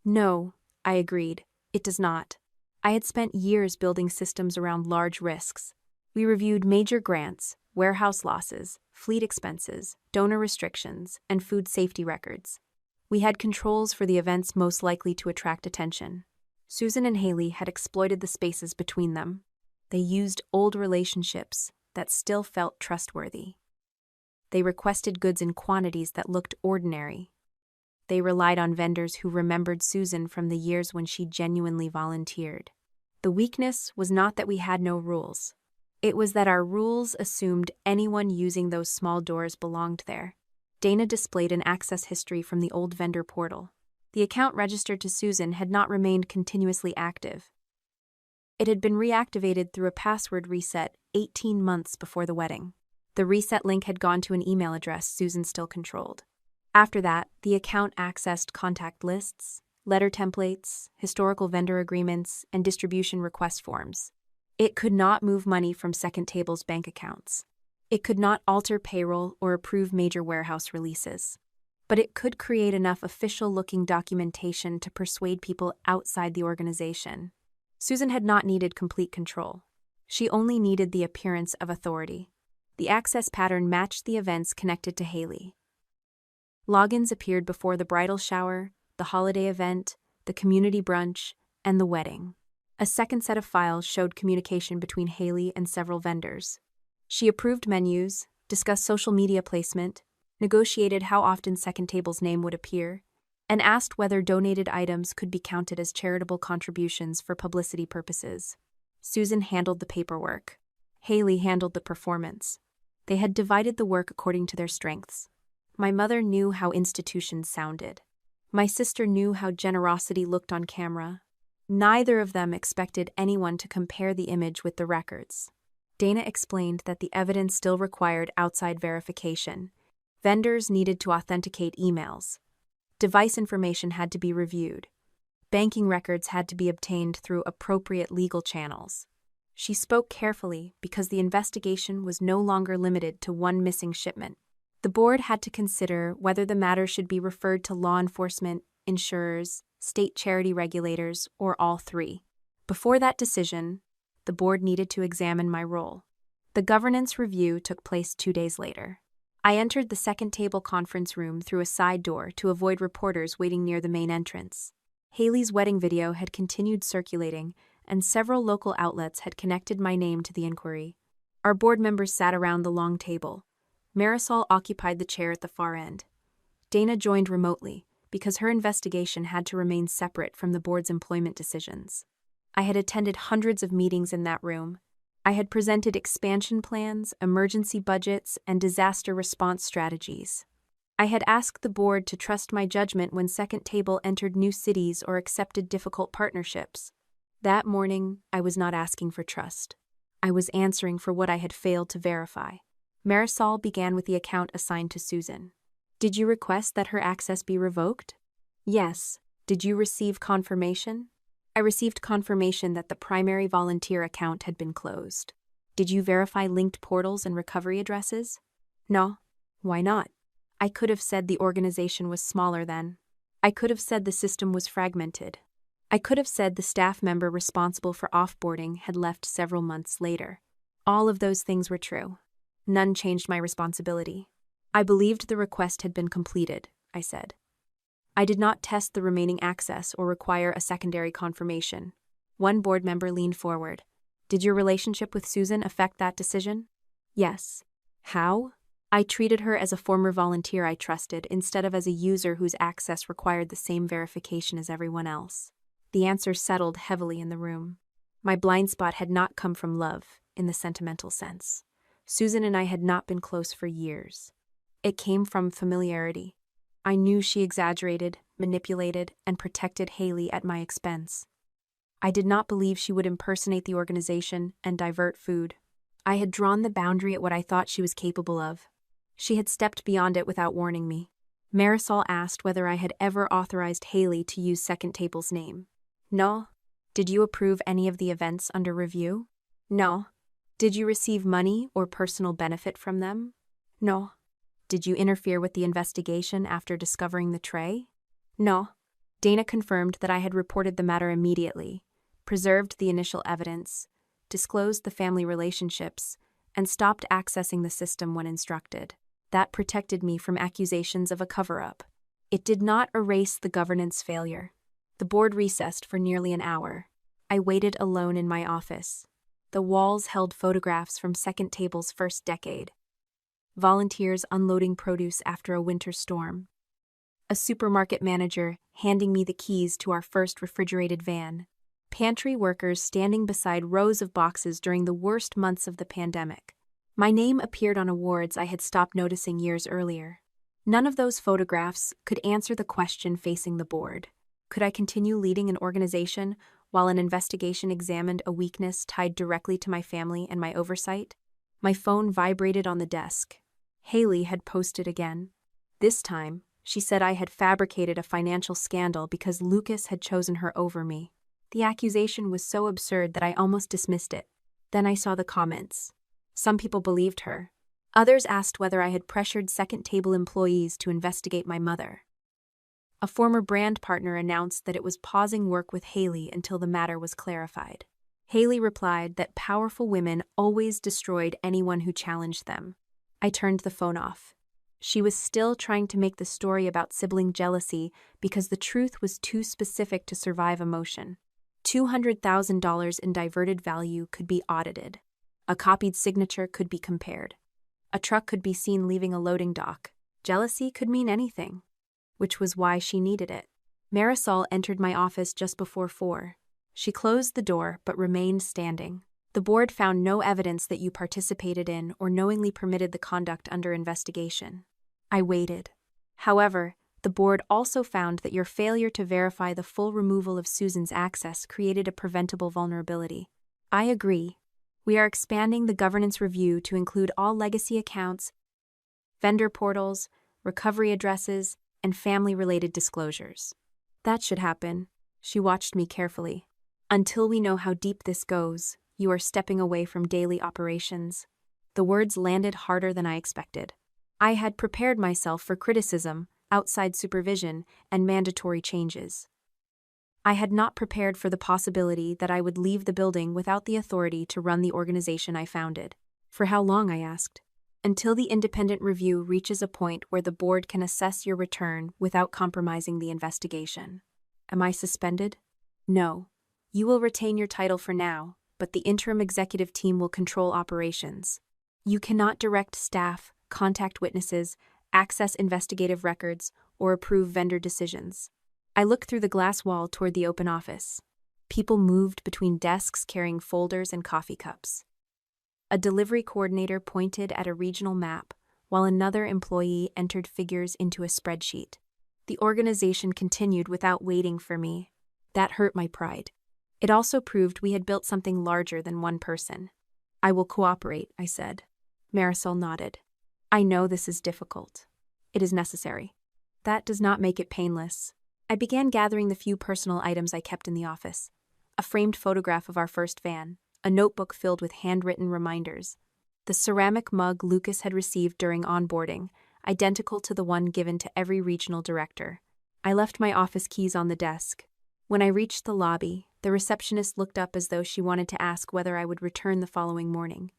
[SPEAKER 1] "No," I agreed. "It does not." I had spent years building systems around large risks. We reviewed major grants, warehouse losses, fleet expenses, donor restrictions, and food safety records. We had controls for the events most likely to attract attention. Susan and Haley had exploited the spaces between them. They used old relationships that still felt trustworthy. They requested goods in quantities that looked ordinary. They relied on vendors who remembered Susan from the years when she genuinely volunteered. The weakness was not that we had no rules. It was that our rules assumed anyone using those small doors belonged there. Dana displayed an access history from the old vendor portal. The account registered to Susan had not remained continuously active. It had been reactivated through a password reset 18 months before the wedding. The reset link had gone to an email address Susan still controlled. After that, the account accessed contact lists, letter templates, historical vendor agreements, and distribution request forms. It could not move money from Second Table's bank accounts. It could not alter payroll or approve major warehouse releases. But it could create enough official-looking documentation to persuade people outside the organization. Susan had not needed complete control. She only needed the appearance of authority. The access pattern matched the events connected to Haley. Logins appeared before the bridal shower, the holiday event, the community brunch, and the wedding. A second set of files showed communication between Haley and several vendors. She approved menus, discussed social media placement, negotiated how often Second Table's name would appear, and asked whether donated items could be counted as charitable contributions for publicity purposes. Susan handled the paperwork. Haley handled the performance. They had divided the work according to their strengths. My mother knew how institutions sounded. My sister knew how generosity looked on camera. Neither of them expected anyone to compare the image with the records. Dana explained that the evidence still required outside verification, Vendors needed to authenticate emails. Device information had to be reviewed. Banking records had to be obtained through appropriate legal channels. She spoke carefully because the investigation was no longer limited to one missing shipment. The board had to consider whether the matter should be referred to law enforcement, insurers, state charity regulators, or all three. Before that decision, the board needed to examine my role. The governance review took place 2 days later. I entered the second table conference room through a side door to avoid reporters waiting near the main entrance. Haley's wedding video had continued circulating, and several local outlets had connected my name to the inquiry. Our board members sat around the long table. Marisol occupied the chair at the far end. Dana joined remotely, because her investigation had to remain separate from the board's employment decisions. I had attended hundreds of meetings in that room. I had presented expansion plans, emergency budgets, and disaster response strategies. I had asked the board to trust my judgment when Second Table entered new cities or accepted difficult partnerships. That morning, I was not asking for trust. I was answering for what I had failed to verify. Marisol began with the account assigned to Susan. Did you request that her access be revoked? Yes. Did you receive confirmation? I received confirmation that the primary volunteer account had been closed. Did you verify linked portals and recovery addresses? No. Why not? I could have said the organization was smaller then. I could have said the system was fragmented. I could have said the staff member responsible for offboarding had left several months later. All of those things were true. None changed my responsibility. I believed the request had been completed, I said. I did not test the remaining access or require a secondary confirmation. One board member leaned forward. Did your relationship with Susan affect that decision? Yes. How? I treated her as a former volunteer I trusted instead of as a user whose access required the same verification as everyone else. The answer settled heavily in the room. My blind spot had not come from love, in the sentimental sense. Susan and I had not been close for years. It came from familiarity. I knew she exaggerated, manipulated, and protected Haley at my expense. I did not believe she would impersonate the organization and divert food. I had drawn the boundary at what I thought she was capable of. She had stepped beyond it without warning me. Marisol asked whether I had ever authorized Haley to use Second Table's name. No. Did you approve any of the events under review? No. Did you receive money or personal benefit from them? No. Did you interfere with the investigation after discovering the tray? No. Dana confirmed that I had reported the matter immediately, preserved the initial evidence, disclosed the family relationships, and stopped accessing the system when instructed. That protected me from accusations of a cover-up. It did not erase the governance failure. The board recessed for nearly an hour. I waited alone in my office. The walls held photographs from Second Table's first decade. Volunteers unloading produce after a winter storm. A supermarket manager handing me the keys to our first refrigerated van. Pantry workers standing beside rows of boxes during the worst months of the pandemic. My name appeared on awards I had stopped noticing years earlier. None of those photographs could answer the question facing the board. Could I continue leading an organization while an investigation examined a weakness tied directly to my family and my oversight? My phone vibrated on the desk. Haley had posted again. This time, she said I had fabricated a financial scandal because Lucas had chosen her over me. The accusation was so absurd that I almost dismissed it. Then I saw the comments. Some people believed her. Others asked whether I had pressured Second Table employees to investigate my mother. A former brand partner announced that it was pausing work with Haley until the matter was clarified. Haley replied that powerful women always destroyed anyone who challenged them. I turned the phone off. She was still trying to make the story about sibling jealousy because the truth was too specific to survive emotion. $200,000 in diverted value could be audited. A copied signature could be compared. A truck could be seen leaving a loading dock. Jealousy could mean anything, which was why she needed it. Marisol entered my office just before 4. She closed the door but remained standing. The board found no evidence that you participated in or knowingly permitted the conduct under investigation. I waited. However, the board also found that your failure to verify the full removal of Susan's access created a preventable vulnerability. I agree. We are expanding the governance review to include all legacy accounts vendor portals, recovery addresses, and family-related disclosures. That should happen. She watched me carefully. Until we know how deep this goes, you are stepping away from daily operations. The words landed harder than I expected. I had prepared myself for criticism, outside supervision, and mandatory changes. I had not prepared for the possibility that I would leave the building without the authority to run the organization I founded. For how long, I asked? Until the independent review reaches a point where the board can assess your return without compromising the investigation. Am I suspended? No. You will retain your title for now, but the interim executive team will control operations. You cannot direct staff, contact witnesses, access investigative records, or approve vendor decisions. I looked through the glass wall toward the open office. People moved between desks carrying folders and coffee cups. A delivery coordinator pointed at a regional map, while another employee entered figures into a spreadsheet. The organization continued without waiting for me. That hurt my pride. It also proved we had built something larger than one person. I will cooperate, I said. Marisol nodded. I know this is difficult. It is necessary. That does not make it painless. I began gathering the few personal items I kept in the office. A framed photograph of our first van, a notebook filled with handwritten reminders, the ceramic mug Lucas had received during onboarding, identical to the one given to every regional director. I left my office keys on the desk. When I reached the lobby, the receptionist looked up as though she wanted to ask whether I would return the following morning.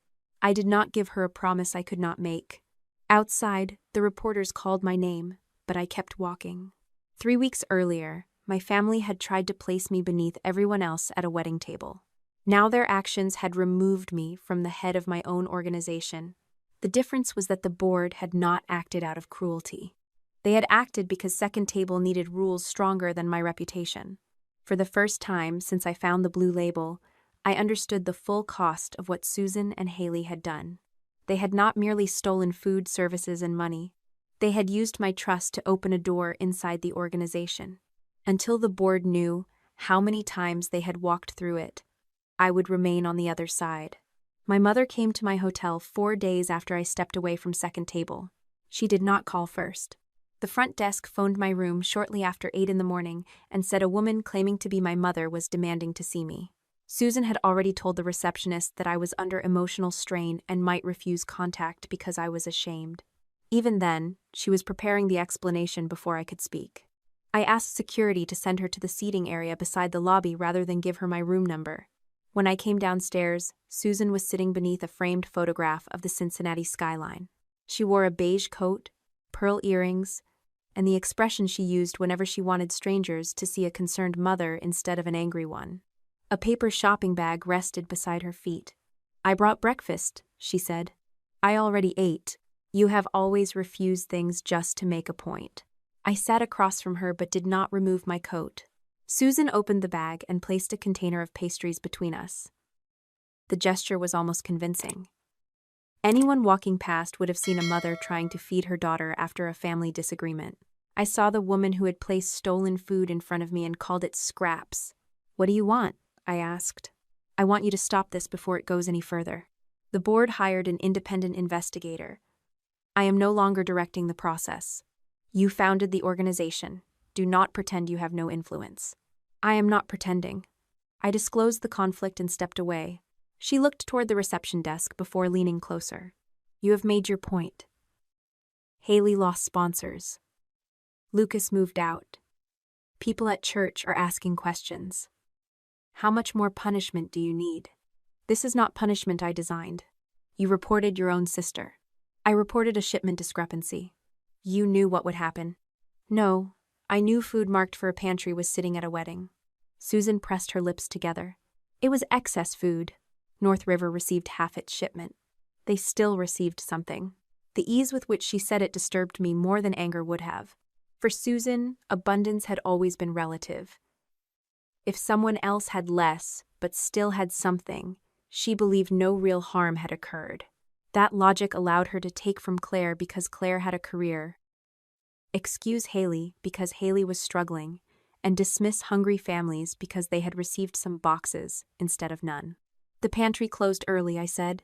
[SPEAKER 1] I did not give her a promise I could not make. Outside, the reporters called my name, but I kept walking. 3 weeks earlier, my family had tried to place me beneath everyone else at a wedding table. Now their actions had removed me from the head of my own organization. The difference was that the board had not acted out of cruelty. They had acted because Second Table needed rules stronger than my reputation. For the first time since I found the blue label, I understood the full cost of what Susan and Haley had done. They had not merely stolen food, services, and money. They had used my trust to open a door inside the organization. Until the board knew how many times they had walked through it, I would remain on the other side. My mother came to my hotel 4 days after I stepped away from Second Table. She did not call first. The front desk phoned my room shortly after 8 in the morning and said a woman claiming to be my mother was demanding to see me. Susan had already told the receptionist that I was under emotional strain and might refuse contact because I was ashamed. Even then, she was preparing the explanation before I could speak. I asked security to send her to the seating area beside the lobby rather than give her my room number. When I came downstairs, Susan was sitting beneath a framed photograph of the Cincinnati skyline. She wore a beige coat, pearl earrings, and the expression she used whenever she wanted strangers to see a concerned mother instead of an angry one. A paper shopping bag rested beside her feet. I brought breakfast, she said. I already ate. You have always refused things just to make a point. I sat across from her but did not remove my coat. Susan opened the bag and placed a container of pastries between us. The gesture was almost convincing. Anyone walking past would have seen a mother trying to feed her daughter after a family disagreement. I saw the woman who had placed stolen food in front of me and called it scraps. What do you want? I asked. I want you to stop this before it goes any further. The board hired an independent investigator. I am no longer directing the process. You founded the organization. Do not pretend you have no influence. I am not pretending. I disclosed the conflict and stepped away. She looked toward the reception desk before leaning closer. You have made your point. Haley lost sponsors. Lucas moved out. People at church are asking questions. How much more punishment do you need? This is not punishment I designed. You reported your own sister. I reported a shipment discrepancy. You knew what would happen. No, I knew food marked for a pantry was sitting at a wedding. Susan pressed her lips together. It was excess food. North River received half its shipment. They still received something. The ease with which she said it disturbed me more than anger would have. For Susan, abundance had always been relative. If someone else had less, but still had something, she believed no real harm had occurred. That logic allowed her to take from Claire because Claire had a career, excuse Haley because Haley was struggling, and dismiss hungry families because they had received some boxes instead of none. The pantry closed early, I said.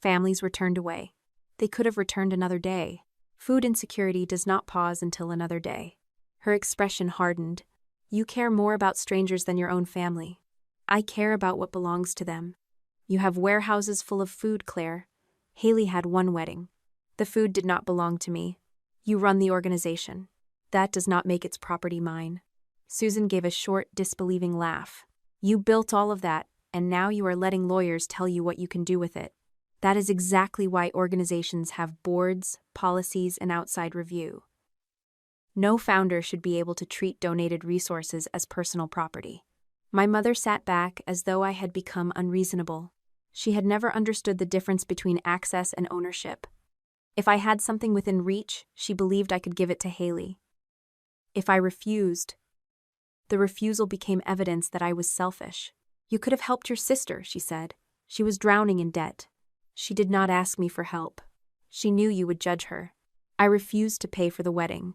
[SPEAKER 1] Families were turned away. They could have returned another day. Food insecurity does not pause until another day. Her expression hardened. You care more about strangers than your own family. I care about what belongs to them. You have warehouses full of food, Claire. Haley had one wedding. The food did not belong to me. You run the organization. That does not make its property mine. Susan gave a short, disbelieving laugh. You built all of that, and now you are letting lawyers tell you what you can do with it. That is exactly why organizations have boards, policies, and outside review. No founder should be able to treat donated resources as personal property. My mother sat back as though I had become unreasonable. She had never understood the difference between access and ownership. If I had something within reach, she believed I could give it to Haley. If I refused, the refusal became evidence that I was selfish. You could have helped your sister, she said. She was drowning in debt. She did not ask me for help. She knew you would judge her. I refused to pay for the wedding.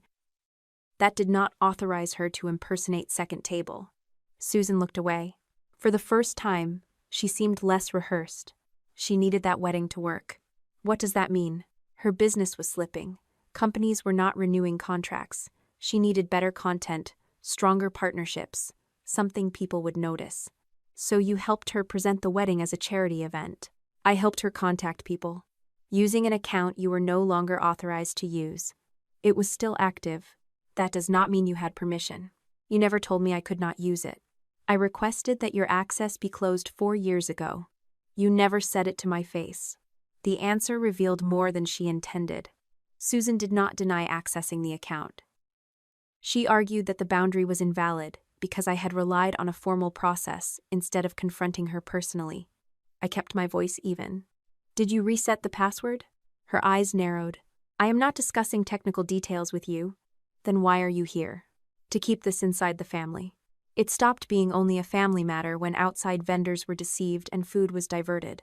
[SPEAKER 1] That did not authorize her to impersonate second table. Susan looked away. For the first time, she seemed less rehearsed. She needed that wedding to work. What does that mean? Her business was slipping. Companies were not renewing contracts. She needed better content, stronger partnerships, something people would notice. So you helped her present the wedding as a charity event. I helped her contact people, using an account you were no longer authorized to use. It was still active. That does not mean you had permission. You never told me I could not use it. I requested that your access be closed 4 years ago. You never said it to my face. The answer revealed more than she intended. Susan did not deny accessing the account. She argued that the boundary was invalid because I had relied on a formal process instead of confronting her personally. I kept my voice even. Did you reset the password? Her eyes narrowed. I am not discussing technical details with you. Then why are you here? To keep this inside the family. It stopped being only a family matter when outside vendors were deceived and food was diverted.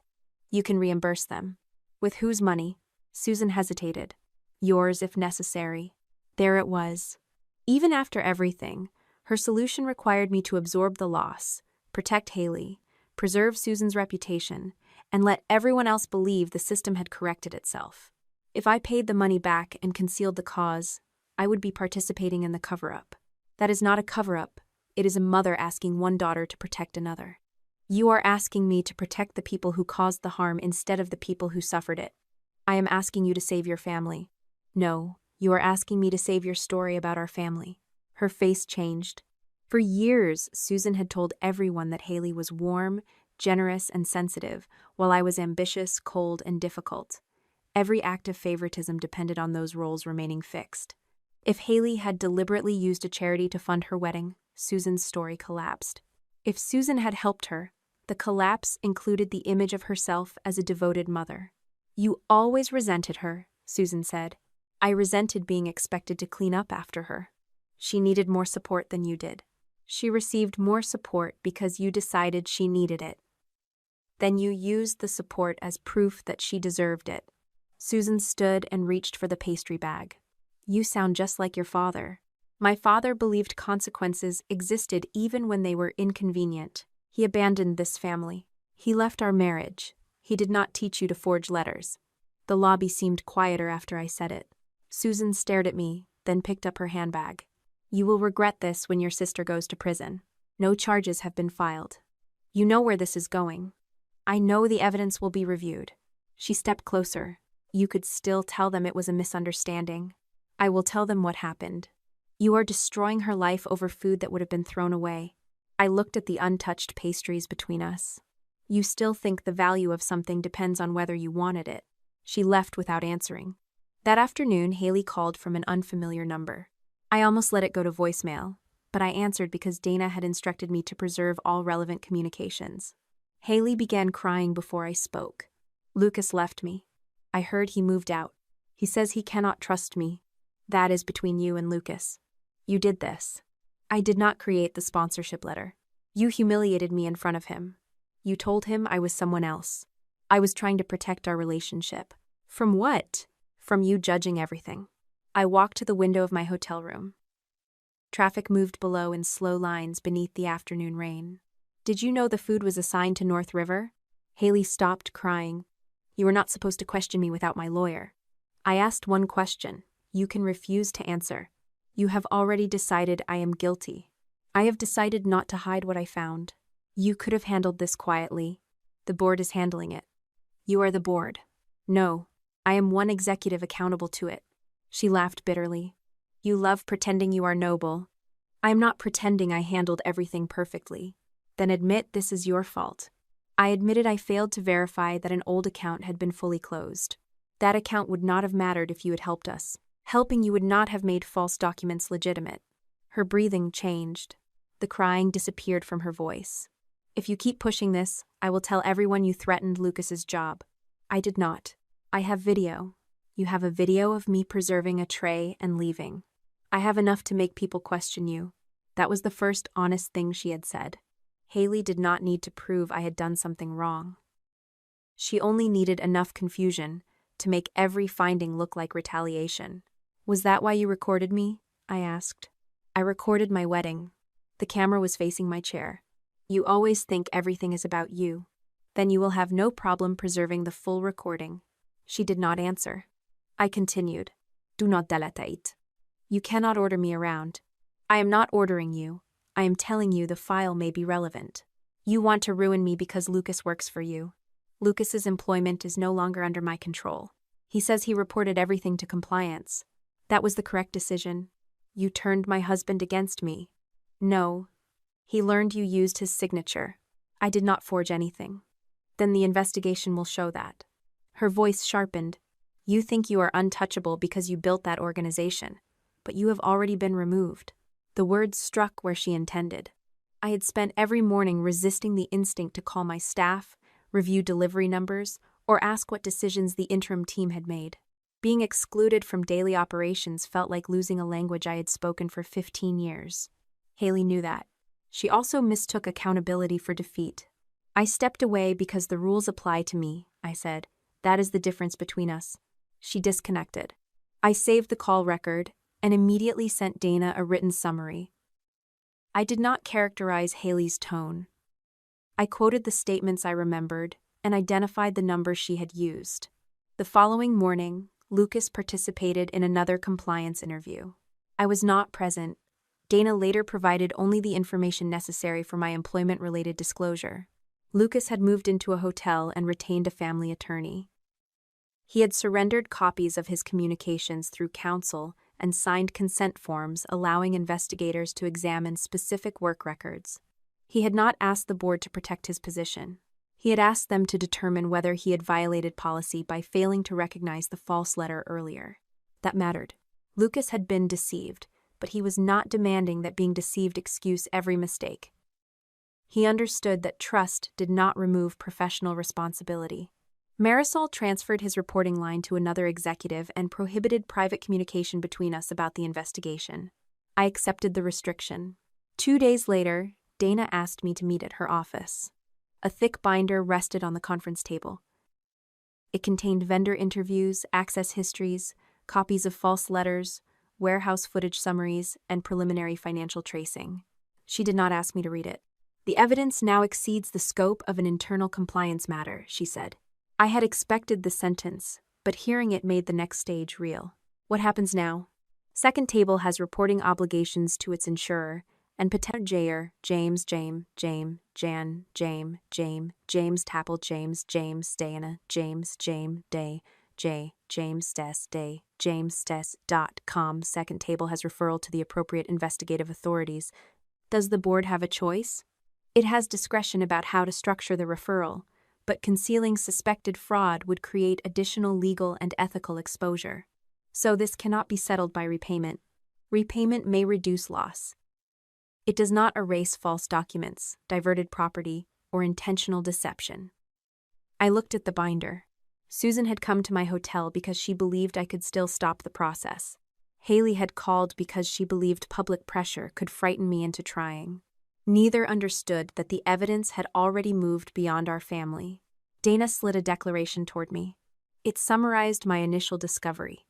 [SPEAKER 1] You can reimburse them. With whose money? Susan hesitated. Yours if necessary. There it was. Even after everything, her solution required me to absorb the loss, protect Haley, preserve Susan's reputation, and let everyone else believe the system had corrected itself. If I paid the money back and concealed the cause, I would be participating in the cover-up. That is not a cover-up. It is a mother asking one daughter to protect another. You are asking me to protect the people who caused the harm instead of the people who suffered it. I am asking you to save your family. No, you are asking me to save your story about our family. Her face changed. For years, Susan had told everyone that Haley was warm, generous, and sensitive, while I was ambitious, cold, and difficult. Every act of favoritism depended on those roles remaining fixed. If Haley had deliberately used a charity to fund her wedding, Susan's story collapsed. If Susan had helped her, the collapse included the image of herself as a devoted mother. You always resented her, Susan said. I resented being expected to clean up after her. She needed more support than you did. She received more support because you decided she needed it. Then you used the support as proof that she deserved it. Susan stood and reached for the pastry bag. You sound just like your father. My father believed consequences existed even when they were inconvenient. He abandoned this family. He left our marriage. He did not teach you to forge letters. The lobby seemed quieter after I said it. Susan stared at me, then picked up her handbag. You will regret this when your sister goes to prison. No charges have been filed. You know where this is going. I know the evidence will be reviewed. She stepped closer. You could still tell them it was a misunderstanding. I will tell them what happened. You are destroying her life over food that would have been thrown away. I looked at the untouched pastries between us. You still think the value of something depends on whether you wanted it. She left without answering. That afternoon, Haley called from an unfamiliar number. I almost let it go to voicemail, but I answered because Dana had instructed me to preserve all relevant communications. Haley began crying before I spoke. Lucas left me. I heard he moved out. He says he cannot trust me. That is between you and Lucas. You did this. I did not create the sponsorship letter. You humiliated me in front of him. You told him I was someone else. I was trying to protect our relationship. From what? From you judging everything. I walked to the window of my hotel room. Traffic moved below in slow lines beneath the afternoon rain. Did you know the food was assigned to North River? Haley stopped crying. You are not supposed to question me without my lawyer. I asked one question. You can refuse to answer. You have already decided I am guilty. I have decided not to hide what I found. You could have handled this quietly. The board is handling it. You are the board. No, I am one executive accountable to it. She laughed bitterly. You love pretending you are noble. I am not pretending I handled everything perfectly. Then admit this is your fault. I admitted I failed to verify that an old account had been fully closed. That account would not have mattered if you had helped us. Helping you would not have made false documents legitimate. Her breathing changed. The crying disappeared from her voice. If you keep pushing this, I will tell everyone you threatened Lucas's job. I did not. I have video. You have a video of me preserving a tray and leaving. I have enough to make people question you. That was the first honest thing she had said. Haley did not need to prove I had done something wrong. She only needed enough confusion to make every finding look like retaliation. Was that why you recorded me? I asked. I recorded my wedding. The camera was facing my chair. You always think everything is about you. Then you will have no problem preserving the full recording. She did not answer. I continued. Do not delete. You cannot order me around. I am not ordering you. I am telling you the file may be relevant. You want to ruin me because Lucas works for you. Lucas's employment is no longer under my control. He says he reported everything to compliance. That was the correct decision. You turned my husband against me. No. He learned you used his signature. I did not forge anything. Then the investigation will show that. Her voice sharpened. You think you are untouchable because you built that organization, but you have already been removed. The words struck where she intended. I had spent every morning resisting the instinct to call my staff, review delivery numbers, or ask what decisions the interim team had made. Being excluded from daily operations felt like losing a language I had spoken for 15 years. Haley knew that. She also mistook accountability for defeat. I stepped away because the rules apply to me, I said. That is the difference between us. She disconnected. I saved the call record and immediately sent Dana a written summary. I did not characterize Haley's tone. I quoted the statements I remembered and identified the numbers she had used. The following morning, Lucas participated in another compliance interview. I was not present. Dana later provided only the information necessary for my employment-related disclosure. Lucas had moved into a hotel and retained a family attorney. He had surrendered copies of his communications through counsel and signed consent forms allowing investigators to examine specific work records. He had not asked the board to protect his position. He had asked them to determine whether he had violated policy by failing to recognize the false letter earlier. That mattered. Lucas had been deceived, but he was not demanding that being deceived excuse every mistake. He understood that trust did not remove professional responsibility. Marisol transferred his reporting line to another executive and prohibited private communication between us about the investigation. I accepted the restriction. 2 days later, Dana asked me to meet at her office. A thick binder rested on the conference table. It contained vendor interviews, access histories, copies of false letters, warehouse footage summaries, and preliminary financial tracing. She did not ask me to read it. The evidence now exceeds the scope of an internal compliance matter, she said. I had expected the sentence, but hearing it made the next stage real. What happens now? Second table has reporting obligations to its insurer, and potential James Tapple, Dana, James.com. Second table has referral to the appropriate investigative authorities. Does the board have a choice? It has discretion about how to structure the referral, but concealing suspected fraud would create additional legal and ethical exposure. So this cannot be settled by repayment. Repayment may reduce loss. It does not erase false documents, diverted property, or intentional deception. I looked at the binder. Susan had come to my hotel because she believed I could still stop the process. Haley had called because she believed public pressure could frighten me into trying. Neither understood that the evidence had already moved beyond our family. Dana slid a declaration toward me. It summarized my initial discovery.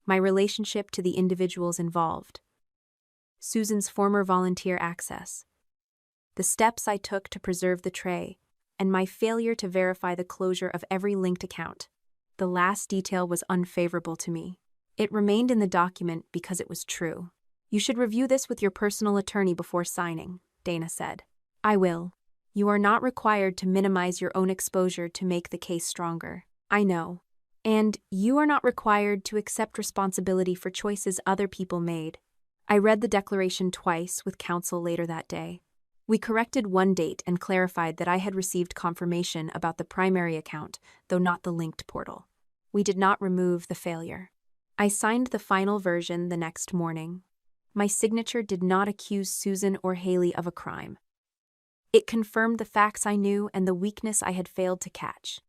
[SPEAKER 1] My relationship to the individuals involved. Susan's former volunteer access. The steps I took to preserve the tray, and my failure to verify the closure of every linked account. The last detail was unfavorable to me. It remained in the document because it was true. You should review this with your personal attorney before signing, Dana said. I will. You are not required to minimize your own exposure to make the case stronger. I know. And you are not required to accept responsibility for choices other people made. I read the declaration twice with counsel later that day. We corrected one date and clarified that I had received confirmation about the primary account, though not the linked portal. We did not remove the failure. I signed the final version the next morning. My signature did not accuse Susan or Haley of a crime. It confirmed the facts I knew and the weakness I had failed to catch.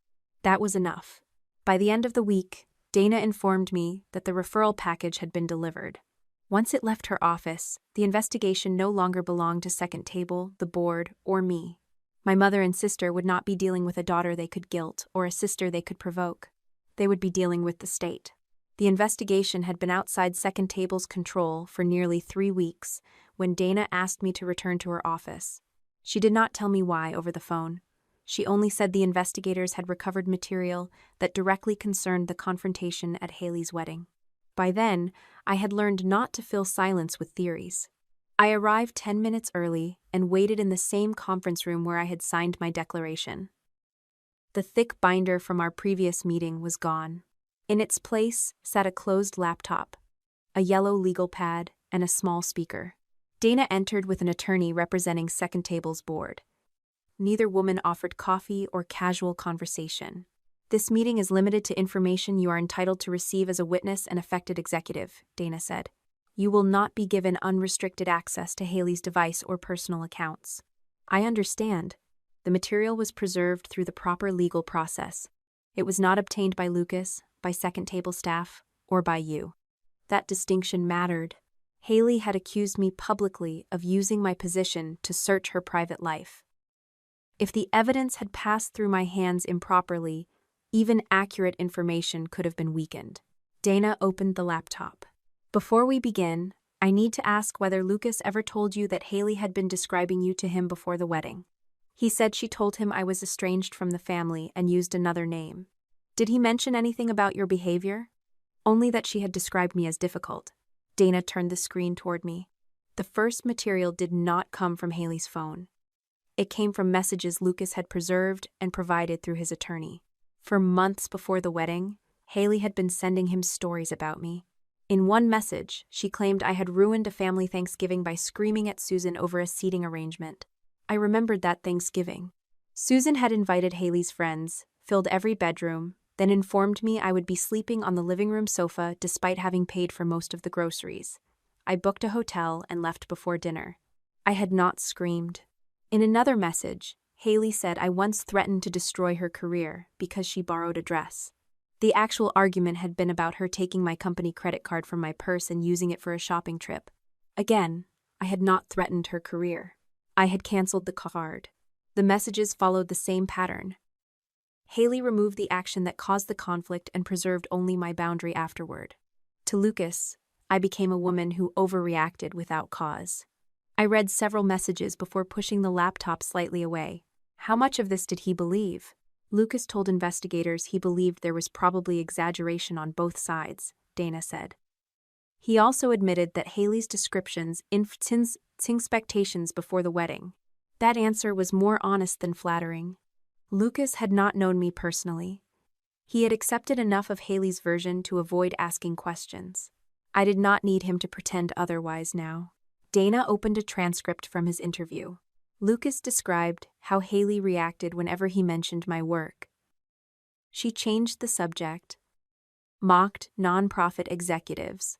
[SPEAKER 1] That was enough. By the end of the week, Dana informed me that the referral package had been delivered. Once it left her office, the investigation no longer belonged to Second Table, the board, or me. My mother and sister would not be dealing with a daughter they could guilt or a sister they could provoke. They would be dealing with the state. The investigation had been outside Second Table's control for nearly 3 weeks when Dana asked me to return to her office. She did not tell me why over the phone. She only said the investigators had recovered material that directly concerned the confrontation at Haley's wedding. By then, I had learned not to fill silence with theories. I arrived 10 minutes early and waited in the same conference room where I had signed my declaration. The thick binder from our previous meeting was gone. In its place sat a closed laptop, a yellow legal pad, and a small speaker. Dana entered with an attorney representing Second Table's board. Neither woman offered coffee or casual conversation. This meeting is limited to information you are entitled to receive as a witness and affected executive, Dana said. You will not be given unrestricted access to Haley's device or personal accounts. I understand. The material was preserved through the proper legal process. It was not obtained by Lucas, by Second Table staff, or by you. That distinction mattered. Haley had accused me publicly of using my position to search her private life. If the evidence had passed through my hands improperly, even accurate information could have been weakened. Dana opened the laptop. Before we begin, I need to ask whether Lucas ever told you that Haley had been describing you to him before the wedding. He said she told him I was estranged from the family and used another name. Did he mention anything about your behavior? Only that she had described me as difficult. Dana turned the screen toward me. The first material did not come from Haley's phone. It came from messages Lucas had preserved and provided through his attorney. For months before the wedding, Haley had been sending him stories about me. In one message, she claimed I had ruined a family Thanksgiving by screaming at Susan over a seating arrangement. I remembered that Thanksgiving. Susan had invited Haley's friends, filled every bedroom, then informed me I would be sleeping on the living room sofa despite having paid for most of the groceries. I booked a hotel and left before dinner. I had not screamed. In another message, Haley said I once threatened to destroy her career because she borrowed a dress. The actual argument had been about her taking my company credit card from my purse and using it for a shopping trip. Again, I had not threatened her career. I had canceled the card. The messages followed the same pattern. Haley removed the action that caused the conflict and preserved only my boundary afterward. To Lucas, I became a woman who overreacted without cause. I read several messages before pushing the laptop slightly away. How much of this did he believe? Lucas told investigators he believed there was probably exaggeration on both sides, Dana said. He also admitted that Haley's descriptions influenced expectations before the wedding. That answer was more honest than flattering. Lucas had not known me personally. He had accepted enough of Haley's version to avoid asking questions. I did not need him to pretend otherwise now. Dana opened a transcript from his interview. Lucas described how Haley reacted whenever he mentioned my work. She changed the subject, mocked nonprofit executives,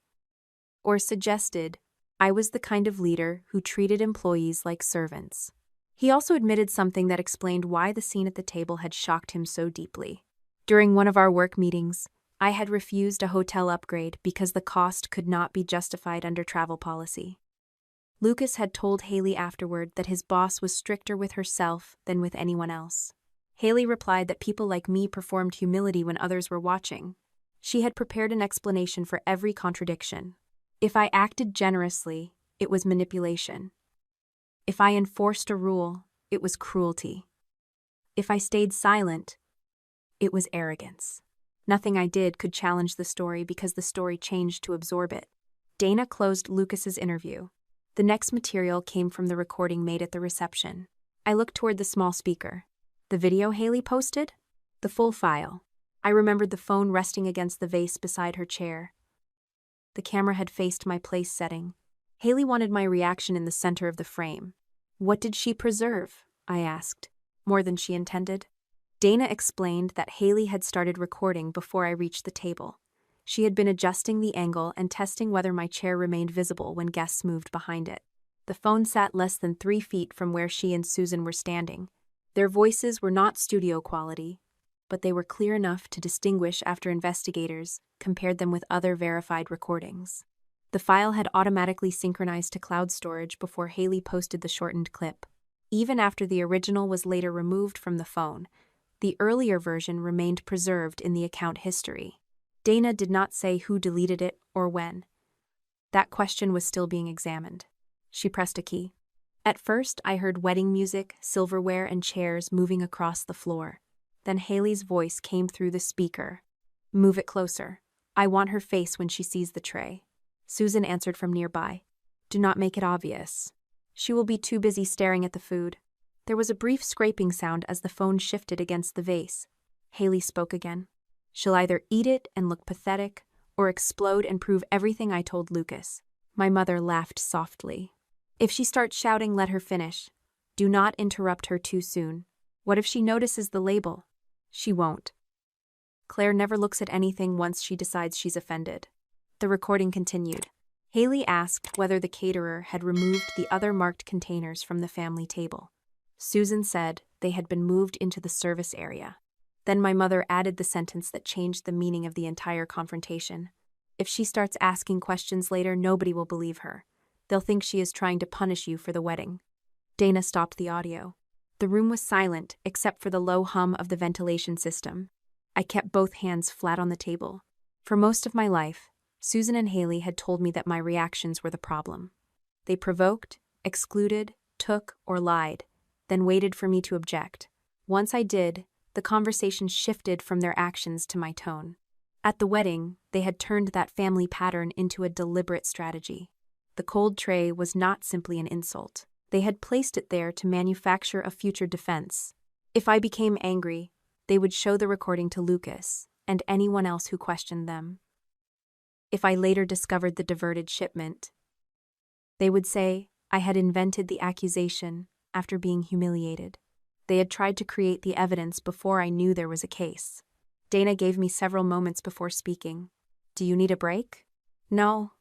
[SPEAKER 1] or suggested I was the kind of leader who treated employees like servants. He also admitted something that explained why the scene at the table had shocked him so deeply. During one of our work meetings, I had refused a hotel upgrade because the cost could not be justified under travel policy. Lucas had told Haley afterward that his boss was stricter with herself than with anyone else. Haley replied that people like me performed humility when others were watching. She had prepared an explanation for every contradiction. If I acted generously, it was manipulation. If I enforced a rule, it was cruelty. If I stayed silent, it was arrogance. Nothing I did could challenge the story because the story changed to absorb it. Dana closed Lucas's interview. The next material came from the recording made at the reception. I looked toward the small speaker. The video Haley posted? The full file. I remembered the phone resting against the vase beside her chair. The camera had faced my place setting. Haley wanted my reaction in the center of the frame. What did she preserve? I asked. More than she intended? Dana explained that Haley had started recording before I reached the table. She had been adjusting the angle and testing whether my chair remained visible when guests moved behind it. The phone sat less than 3 feet from where she and Susan were standing. Their voices were not studio quality, but they were clear enough to distinguish after investigators compared them with other verified recordings. The file had automatically synchronized to cloud storage before Haley posted the shortened clip. Even after the original was later removed from the phone, the earlier version remained preserved in the account history. Dana did not say who deleted it or when. That question was still being examined. She pressed a key. At first, I heard wedding music, silverware, and chairs moving across the floor. Then Haley's voice came through the speaker. Move it closer. I want her face when she sees the tray. Susan answered from nearby. Do not make it obvious. She will be too busy staring at the food. There was a brief scraping sound as the phone shifted against the vase. Haley spoke again. She'll either eat it and look pathetic, or explode and prove everything I told Lucas. My mother laughed softly. If she starts shouting, let her finish. Do not interrupt her too soon. What if she notices the label? She won't. Claire never looks at anything once she decides she's offended. The recording continued. Haley asked whether the caterer had removed the other marked containers from the family table. Susan said they had been moved into the service area. Then my mother added the sentence that changed the meaning of the entire confrontation. If she starts asking questions later, nobody will believe her. They'll think she is trying to punish you for the wedding. Dana stopped the audio. The room was silent, except for the low hum of the ventilation system. I kept both hands flat on the table. For most of my life, Susan and Haley had told me that my reactions were the problem. They provoked, excluded, took, or lied, then waited for me to object. Once I did, the conversation shifted from their actions to my tone. At the wedding, they had turned that family pattern into a deliberate strategy. The cold tray was not simply an insult. They had placed it there to manufacture a future defense. If I became angry, they would show the recording to Lucas and anyone else who questioned them. If I later discovered the diverted shipment, they would say I had invented the accusation after being humiliated. They had tried to create the evidence before I knew there was a case. Dana gave me several moments before speaking. Do you need a break? No.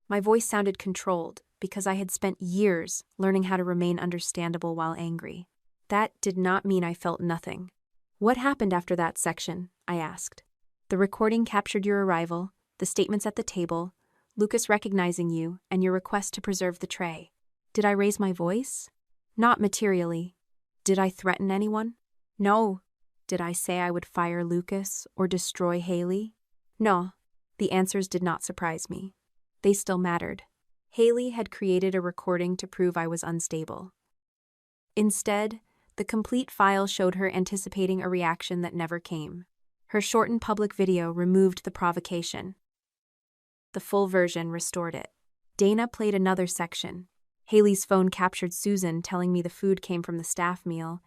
[SPEAKER 1] My voice sounded controlled because I had spent years learning how to remain understandable while angry. That did not mean I felt nothing. What happened after that section? I asked. The recording captured your arrival, the statements at the table, Lucas recognizing you, and your request to preserve the tray. Did I raise my voice? Not materially. Did I threaten anyone? No. Did I say I would fire Lucas or destroy Haley? No. The answers did not surprise me. They still mattered. Haley had created a recording to prove I was unstable. Instead, the complete file showed her anticipating a reaction that never came. Her shortened public video removed the provocation. The full version restored it. Dana played another section. Haley's phone captured Susan telling me the food came from the staff meal.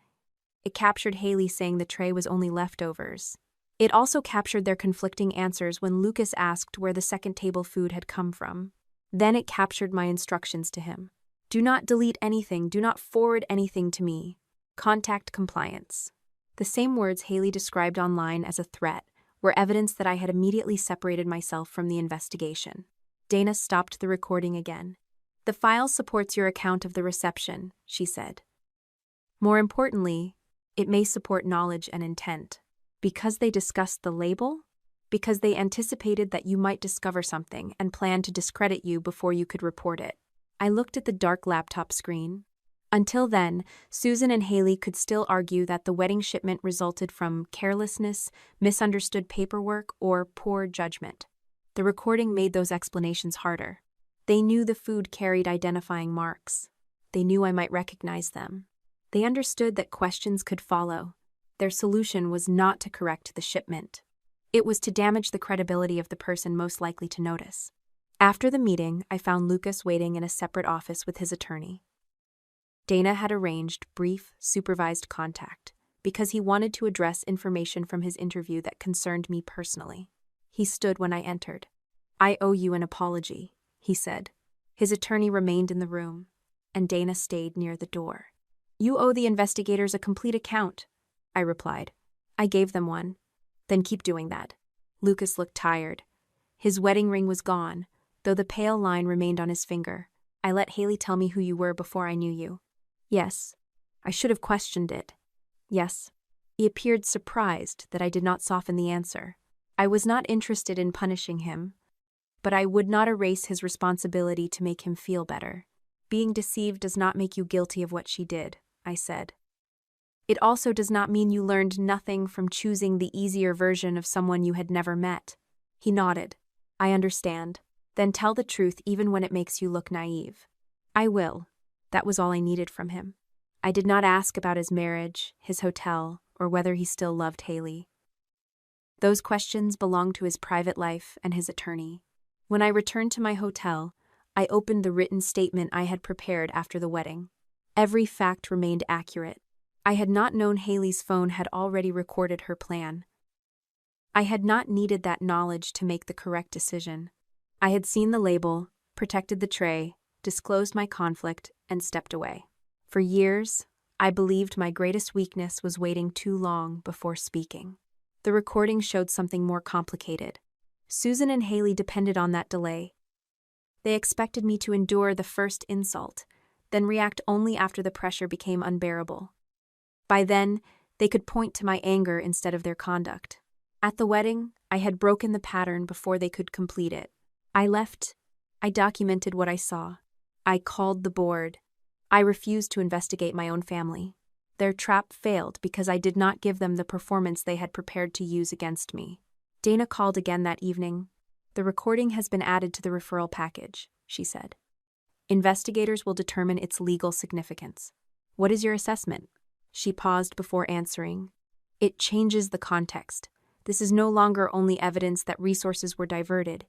[SPEAKER 1] It captured Haley saying the tray was only leftovers. It also captured their conflicting answers when Lucas asked where the second table food had come from. Then it captured my instructions to him. Do not delete anything, do not forward anything to me. Contact compliance. The same words Haley described online as a threat were evidence that I had immediately separated myself from the investigation. Dana stopped the recording again. The file supports your account of the reception, she said. More importantly, it may support knowledge and intent. Because they discussed the label? Because they anticipated that you might discover something and planned to discredit you before you could report it. I looked at the dark laptop screen. Until then, Susan and Haley could still argue that the wedding shipment resulted from carelessness, misunderstood paperwork, or poor judgment. The recording made those explanations harder. They knew the food carried identifying marks. They knew I might recognize them. They understood that questions could follow. Their solution was not to correct the shipment. It was to damage the credibility of the person most likely to notice. After the meeting, I found Lucas waiting in a separate office with his attorney. Dana had arranged brief, supervised contact because he wanted to address information from his interview that concerned me personally. He stood when I entered. "I owe you an apology," he said. His attorney remained in the room, and Dana stayed near the door. "You owe the investigators a complete account," I replied. "I gave them one." "Then keep doing that." Lucas looked tired. His wedding ring was gone, though the pale line remained on his finger. "I let Haley tell me who you were before I knew you." "Yes." I should have questioned it. "Yes." He appeared surprised that I did not soften the answer. I was not interested in punishing him, but I would not erase his responsibility to make him feel better. "Being deceived does not make you guilty of what she did," I said. "It also does not mean you learned nothing from choosing the easier version of someone you had never met." He nodded. "I understand. Then tell the truth even when it makes you look naive." "I will." That was all I needed from him. I did not ask about his marriage, his hotel, or whether he still loved Haley. Those questions belonged to his private life and his attorney. When I returned to my hotel, I opened the written statement I had prepared after the wedding. Every fact remained accurate. I had not known Haley's phone had already recorded her plan. I had not needed that knowledge to make the correct decision. I had seen the label, protected the tray, disclosed my conflict, and stepped away. For years, I believed my greatest weakness was waiting too long before speaking. The recording showed something more complicated. Susan and Haley depended on that delay. They expected me to endure the first insult, then react only after the pressure became unbearable. By then, they could point to my anger instead of their conduct. At the wedding, I had broken the pattern before they could complete it. I left. I documented what I saw. I called the board. I refused to investigate my own family. Their trap failed because I did not give them the performance they had prepared to use against me. Dana called again that evening. "The recording has been added to the referral package," she said. "Investigators will determine its legal significance." "What is your assessment?" She paused before answering. "It changes the context. This is no longer only evidence that resources were diverted.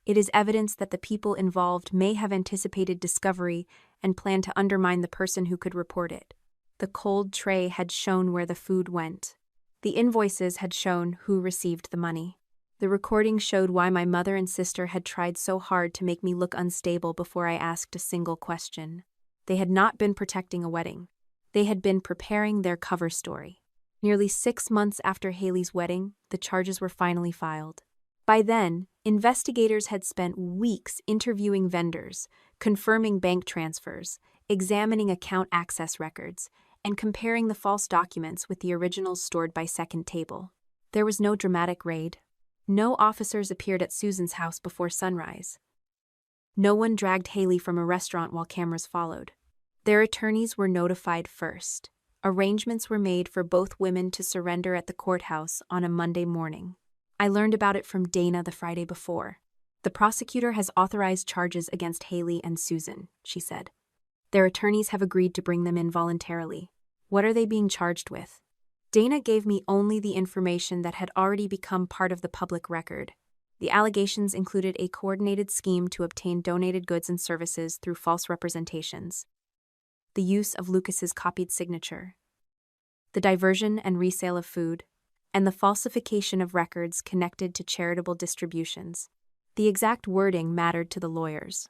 [SPEAKER 1] It is evidence that the people involved may have anticipated discovery and planned to undermine the person who could report it." The cold tray had shown where the food went. The invoices had shown who received the money. The recording showed why my mother and sister had tried so hard to make me look unstable before I asked a single question. They had not been protecting a wedding. They had been preparing their cover story. Nearly 6 months after Haley's wedding, the charges were finally filed. By then, investigators had spent weeks interviewing vendors, confirming bank transfers, examining account access records, and comparing the false documents with the originals stored by Second Table. There was no dramatic raid. No officers appeared at Susan's house before sunrise. No one dragged Haley from a restaurant while cameras followed. Their attorneys were notified first. Arrangements were made for both women to surrender at the courthouse on a Monday morning. I learned about it from Dana the Friday before. "The prosecutor has authorized charges against Haley and Susan," she said. "Their attorneys have agreed to bring them in voluntarily." "What are they being charged with?" Dana gave me only the information that had already become part of the public record. The allegations included a coordinated scheme to obtain donated goods and services through false representations, the use of Lucas's copied signature, the diversion and resale of food, and the falsification of records connected to charitable distributions. The exact wording mattered to the lawyers.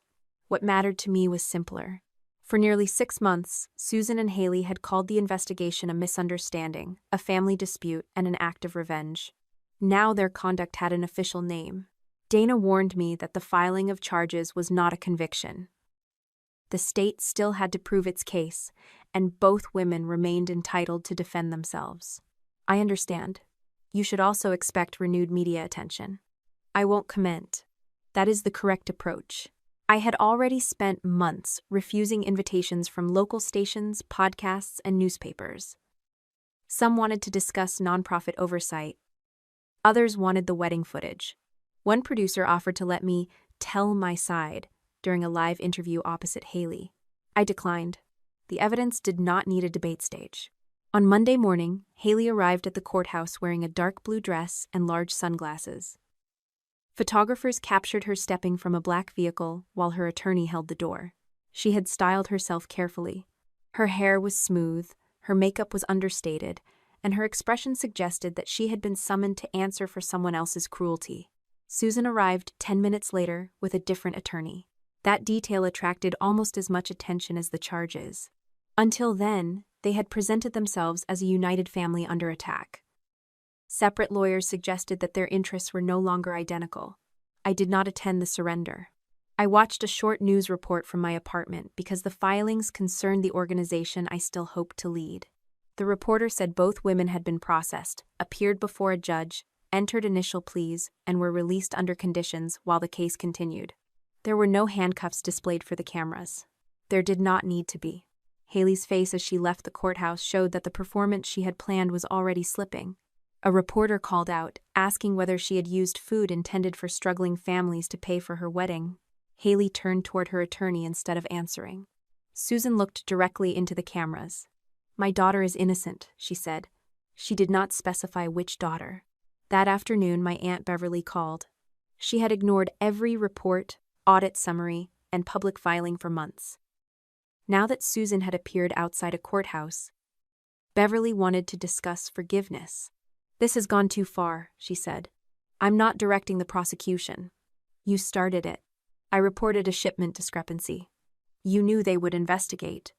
[SPEAKER 1] What mattered to me was simpler. For nearly 6 months, Susan and Haley had called the investigation a misunderstanding, a family dispute, and an act of revenge. Now their conduct had an official name. Dana warned me that the filing of charges was not a conviction. The state still had to prove its case, and both women remained entitled to defend themselves. "I understand. You should also expect renewed media attention." "I won't comment. That is the correct approach." I had already spent months refusing invitations from local stations, podcasts, and newspapers. Some wanted to discuss nonprofit oversight. Others wanted the wedding footage. One producer offered to let me tell my side during a live interview opposite Haley. I declined. The evidence did not need a debate stage. On Monday morning, Haley arrived at the courthouse wearing a dark blue dress and large sunglasses. Photographers captured her stepping from a black vehicle while her attorney held the door. She had styled herself carefully. Her hair was smooth, her makeup was understated, and her expression suggested that she had been summoned to answer for someone else's cruelty. Susan arrived 10 minutes later with a different attorney. That detail attracted almost as much attention as the charges. Until then, they had presented themselves as a united family under attack. Separate lawyers suggested that their interests were no longer identical. I did not attend the surrender. I watched a short news report from my apartment because the filings concerned the organization I still hoped to lead. The reporter said both women had been processed, appeared before a judge, entered initial pleas, and were released under conditions while the case continued. There were no handcuffs displayed for the cameras. There did not need to be. Haley's face as she left the courthouse showed that the performance she had planned was already slipping. A reporter called out, asking whether she had used food intended for struggling families to pay for her wedding. Haley turned toward her attorney instead of answering. Susan looked directly into the cameras. "My daughter is innocent," she said. She did not specify which daughter. That afternoon, my Aunt Beverly called. She had ignored every report, audit summary, and public filing for months. Now that Susan had appeared outside a courthouse, Beverly wanted to discuss forgiveness. "This has gone too far," she said. "I'm not directing the prosecution. You started it. I reported a shipment discrepancy. You knew they would investigate."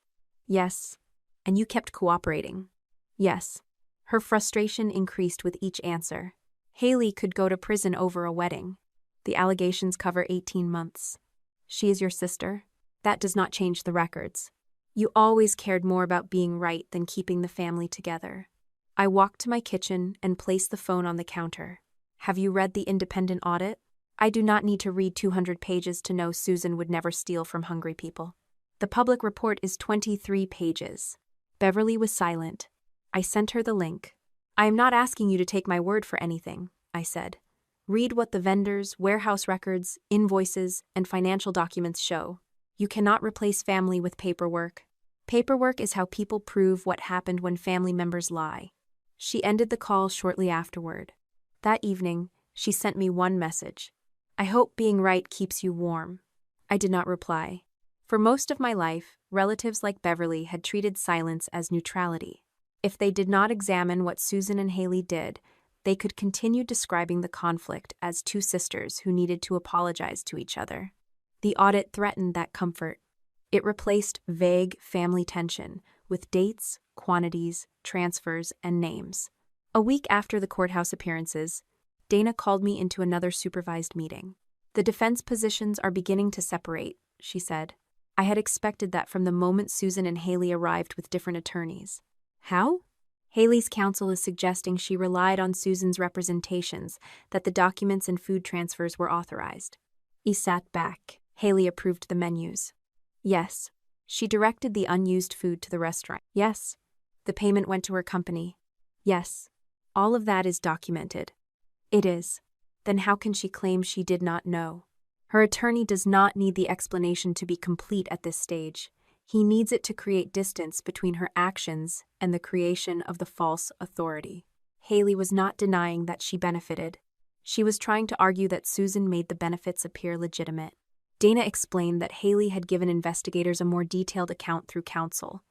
[SPEAKER 1] "Yes." "And you kept cooperating." "Yes." Her frustration increased with each answer. Haley could go to prison over a wedding. The allegations cover 18 months. She is your sister. That does not change the records. You always cared more about being right than keeping the family together. I walked to my kitchen and placed the phone on the counter. "Have you read the independent audit? I do not need to read 200 pages to know Susan would never steal from hungry people. The public report is 23 pages. Beverly was silent. I sent her the link. "I am not asking you to take my word for anything," I said. "Read what the vendors, warehouse records, invoices, and financial documents show. You cannot replace family with paperwork. Paperwork is how people prove what happened when family members lie." She ended the call shortly afterward. That evening, she sent me one message. "I hope being right keeps you warm." I did not reply. For most of my life, relatives like Beverly had treated silence as neutrality. If they did not examine what Susan and Haley did, they could continue describing the conflict as two sisters who needed to apologize to each other. The audit threatened that comfort. It replaced vague family tension with dates, quantities, transfers, and names. A week after the courthouse appearances, Dana called me into another supervised meeting. "The defense positions are beginning to separate," she said. I had expected that from the moment Susan and Haley arrived with different attorneys. "How?" "Haley's counsel is suggesting she relied on Susan's representations that the documents and food transfers were authorized." He sat back. "Haley approved the menus." "Yes." "She directed the unused food to the restaurant." "Yes." "The payment went to her company." "Yes." "All of that is documented." "It is." "Then how can she claim she did not know?" Her attorney does not need the explanation to be complete at this stage. He needs it to create distance between her actions and the creation of the false authority. Haley was not denying that she benefited. She was trying to argue that Susan made the benefits appear legitimate. Dana explained that Haley had given investigators a more detailed account through counsel.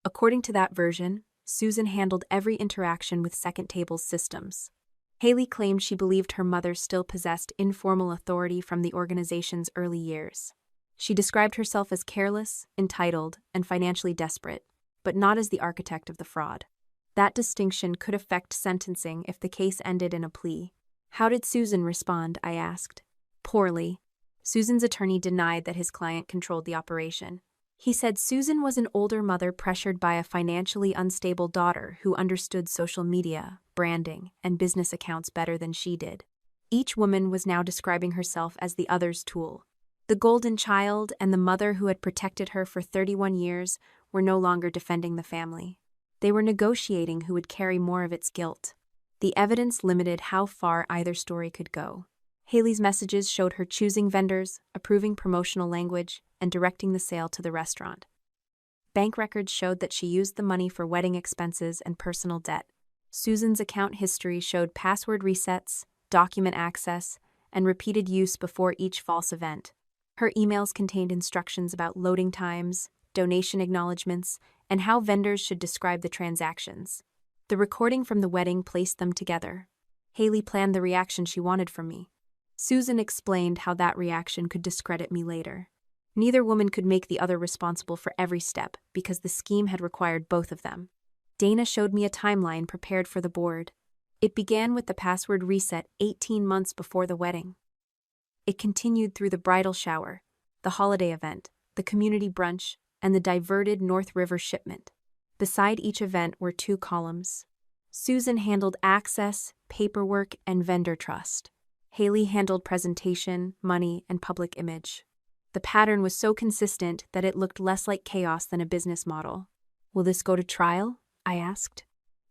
[SPEAKER 1] According to that version, Susan handled every interaction with Second Table's systems. Haley claimed she believed her mother still possessed informal authority from the organization's early years. She described herself as careless, entitled, and financially desperate, but not as the architect of the fraud. That distinction could affect sentencing if the case ended in a plea. "How did Susan respond?" I asked. "Poorly." Susan's attorney denied that his client controlled the operation. He said Susan was an older mother pressured by a financially unstable daughter who understood social media, branding, and business accounts better than she did. Each woman was now describing herself as the other's tool. The golden child and the mother who had protected her for 31 years were no longer defending the family. They were negotiating who would carry more of its guilt. The evidence limited how far either story could go. Haley's messages showed her choosing vendors, approving promotional language, and directing the sale to the restaurant. Bank records showed that she used the money for wedding expenses and personal debt. Susan's account history showed password resets, document access, and repeated use before each false event. Her emails contained instructions about loading times, donation acknowledgements, and how vendors should describe the transactions. The recording from the wedding placed them together. Haley planned the reaction she wanted from me. Susan explained how that reaction could discredit me later. Neither woman could make the other responsible for every step because the scheme had required both of them. Dana showed me a timeline prepared for the board. It began with the password reset 18 months before the wedding. It continued through the bridal shower, the holiday event, the community brunch, and the diverted North River shipment. Beside each event were 2 columns. Susan handled access, paperwork, and vendor trust. Haley handled presentation, money, and public image. The pattern was so consistent that it looked less like chaos than a business model. "Will this go to trial?" I asked.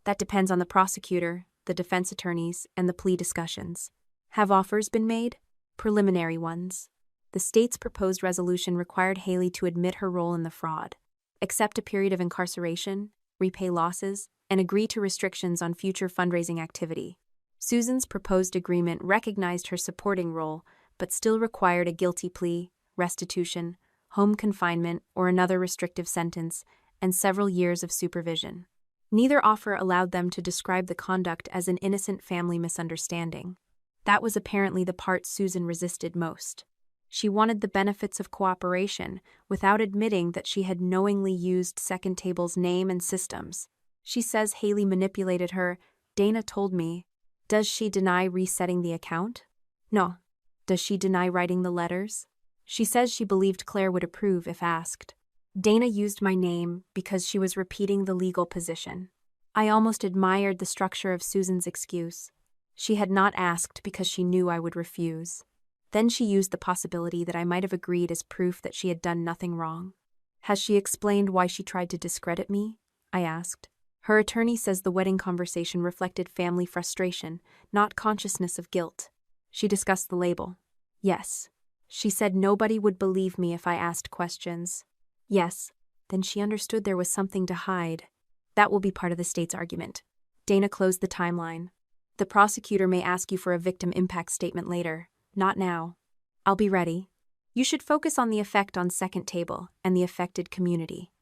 [SPEAKER 1] "That depends on the prosecutor, the defense attorneys, and the plea discussions. Have offers been made?" "Preliminary ones." The state's proposed resolution required Haley to admit her role in the fraud, accept a period of incarceration, repay losses, and agree to restrictions on future fundraising activity. Susan's proposed agreement recognized her supporting role, but still required a guilty plea, restitution, home confinement, or another restrictive sentence, and several years of supervision. Neither offer allowed them to describe the conduct as an innocent family misunderstanding. That was apparently the part Susan resisted most. She wanted the benefits of cooperation without admitting that she had knowingly used Second Table's name and systems. She says Haley manipulated her. Dana told me. Does she deny resetting the account? No. Does she deny writing the letters? She says she believed Claire would approve if asked. Dana used my name because she was repeating the legal position. I almost admired the structure of Susan's excuse. She had not asked because she knew I would refuse. Then she used the possibility that I might have agreed as proof that she had done nothing wrong. "Has she explained why she tried to discredit me?" I asked. Her attorney says the wedding conversation reflected family frustration, not consciousness of guilt. She discussed the label. Yes. She said nobody would believe me if I asked questions. Yes. Then she understood there was something to hide. That will be part of the state's argument. Dana closed the timeline. The prosecutor may ask you for a victim impact statement later. Not now. I'll be ready. You should focus on the effect on Second Table and the affected community.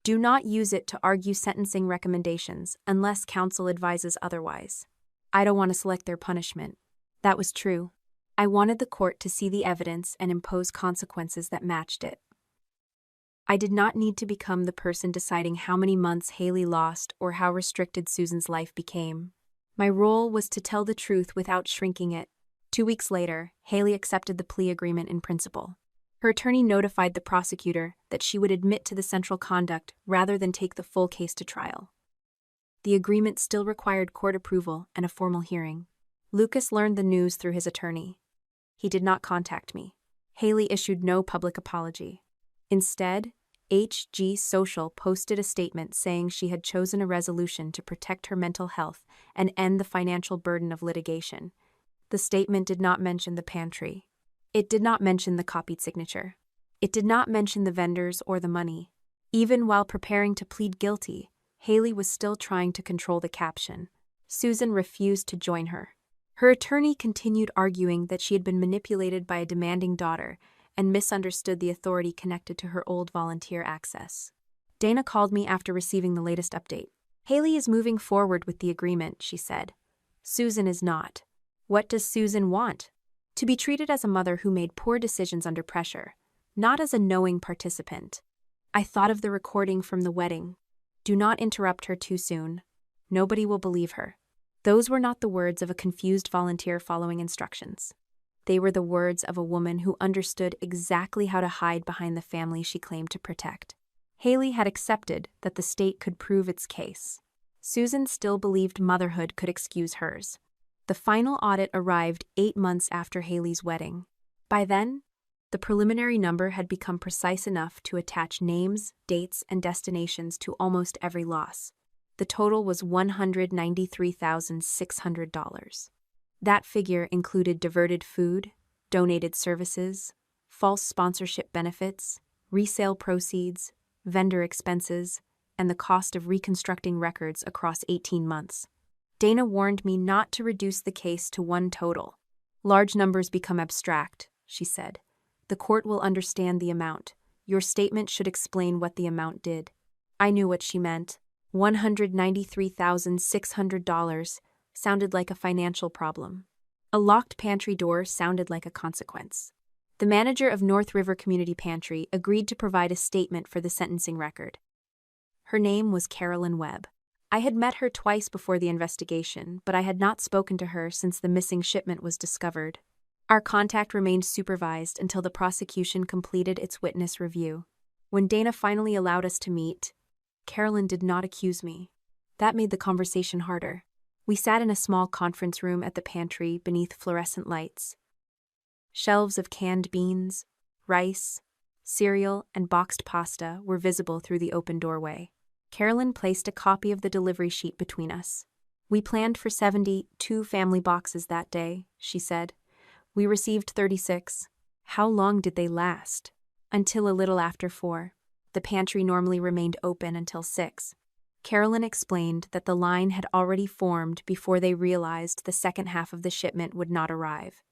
[SPEAKER 1] Do not use it to argue sentencing recommendations unless counsel advises otherwise. I don't want to select their punishment. That was true. I wanted the court to see the evidence and impose consequences that matched it. I did not need to become the person deciding how many months Haley lost or how restricted Susan's life became. My role was to tell the truth without shrinking it. 2 weeks later, Haley accepted the plea agreement in principle. Her attorney notified the prosecutor that she would admit to the central conduct rather than take the full case to trial. The agreement still required court approval and a formal hearing. Lucas learned the news through his attorney. He did not contact me. Haley issued no public apology. Instead, HG Social posted a statement saying she had chosen a resolution to protect her mental health and end the financial burden of litigation. The statement did not mention the pantry. It did not mention the copied signature. It did not mention the vendors or the money. Even while preparing to plead guilty, Haley was still trying to control the caption. Susan refused to join her. Her attorney continued arguing that she had been manipulated by a demanding daughter and misunderstood the authority connected to her old volunteer access. Dana called me after receiving the latest update. Haley is moving forward with the agreement, she said. Susan is not. What does Susan want? To be treated as a mother who made poor decisions under pressure, not as a knowing participant. I thought of the recording from the wedding. Do not interrupt her too soon. Nobody will believe her. Those were not the words of a confused volunteer following instructions. They were the words of a woman who understood exactly how to hide behind the family she claimed to protect. Haley had accepted that the state could prove its case. Susan still believed motherhood could excuse hers. The final audit arrived 8 months after Haley's wedding. By then, the preliminary number had become precise enough to attach names, dates, and destinations to almost every loss. The total was $193,600. That figure included diverted food, donated services, false sponsorship benefits, resale proceeds, vendor expenses, and the cost of reconstructing records across 18 months. Dana warned me not to reduce the case to one total. Large numbers become abstract, she said. The court will understand the amount. Your statement should explain what the amount did. I knew what she meant. $193,600 sounded like a financial problem. A locked pantry door sounded like a consequence. The manager of North River Community Pantry agreed to provide a statement for the sentencing record. Her name was Carolyn Webb. I had met her twice before the investigation, but I had not spoken to her since the missing shipment was discovered. Our contact remained supervised until the prosecution completed its witness review. When Dana finally allowed us to meet, Carolyn did not accuse me. That made the conversation harder. We sat in a small conference room at the pantry beneath fluorescent lights. Shelves of canned beans, rice, cereal, and boxed pasta were visible through the open doorway. Carolyn placed a copy of the delivery sheet between us. We planned for 72 family boxes that day, she said. We received 36. How long did they last? Until a little after 4. The pantry normally remained open until 6. Carolyn explained that the line had already formed before they realized the second half of the shipment would not arrive.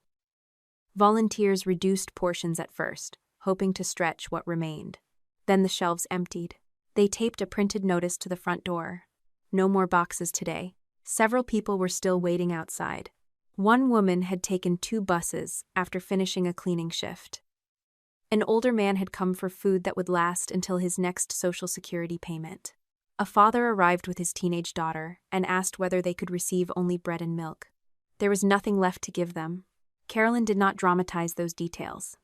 [SPEAKER 1] Volunteers reduced portions at first, hoping to stretch what remained. Then the shelves emptied. They taped a printed notice to the front door. No more boxes today. Several people were still waiting outside. One woman had taken 2 buses after finishing a cleaning shift. An older man had come for food that would last until his next Social Security payment. A father arrived with his teenage daughter and asked whether they could receive only bread and milk. There was nothing left to give them. Carolyn did not dramatize those details.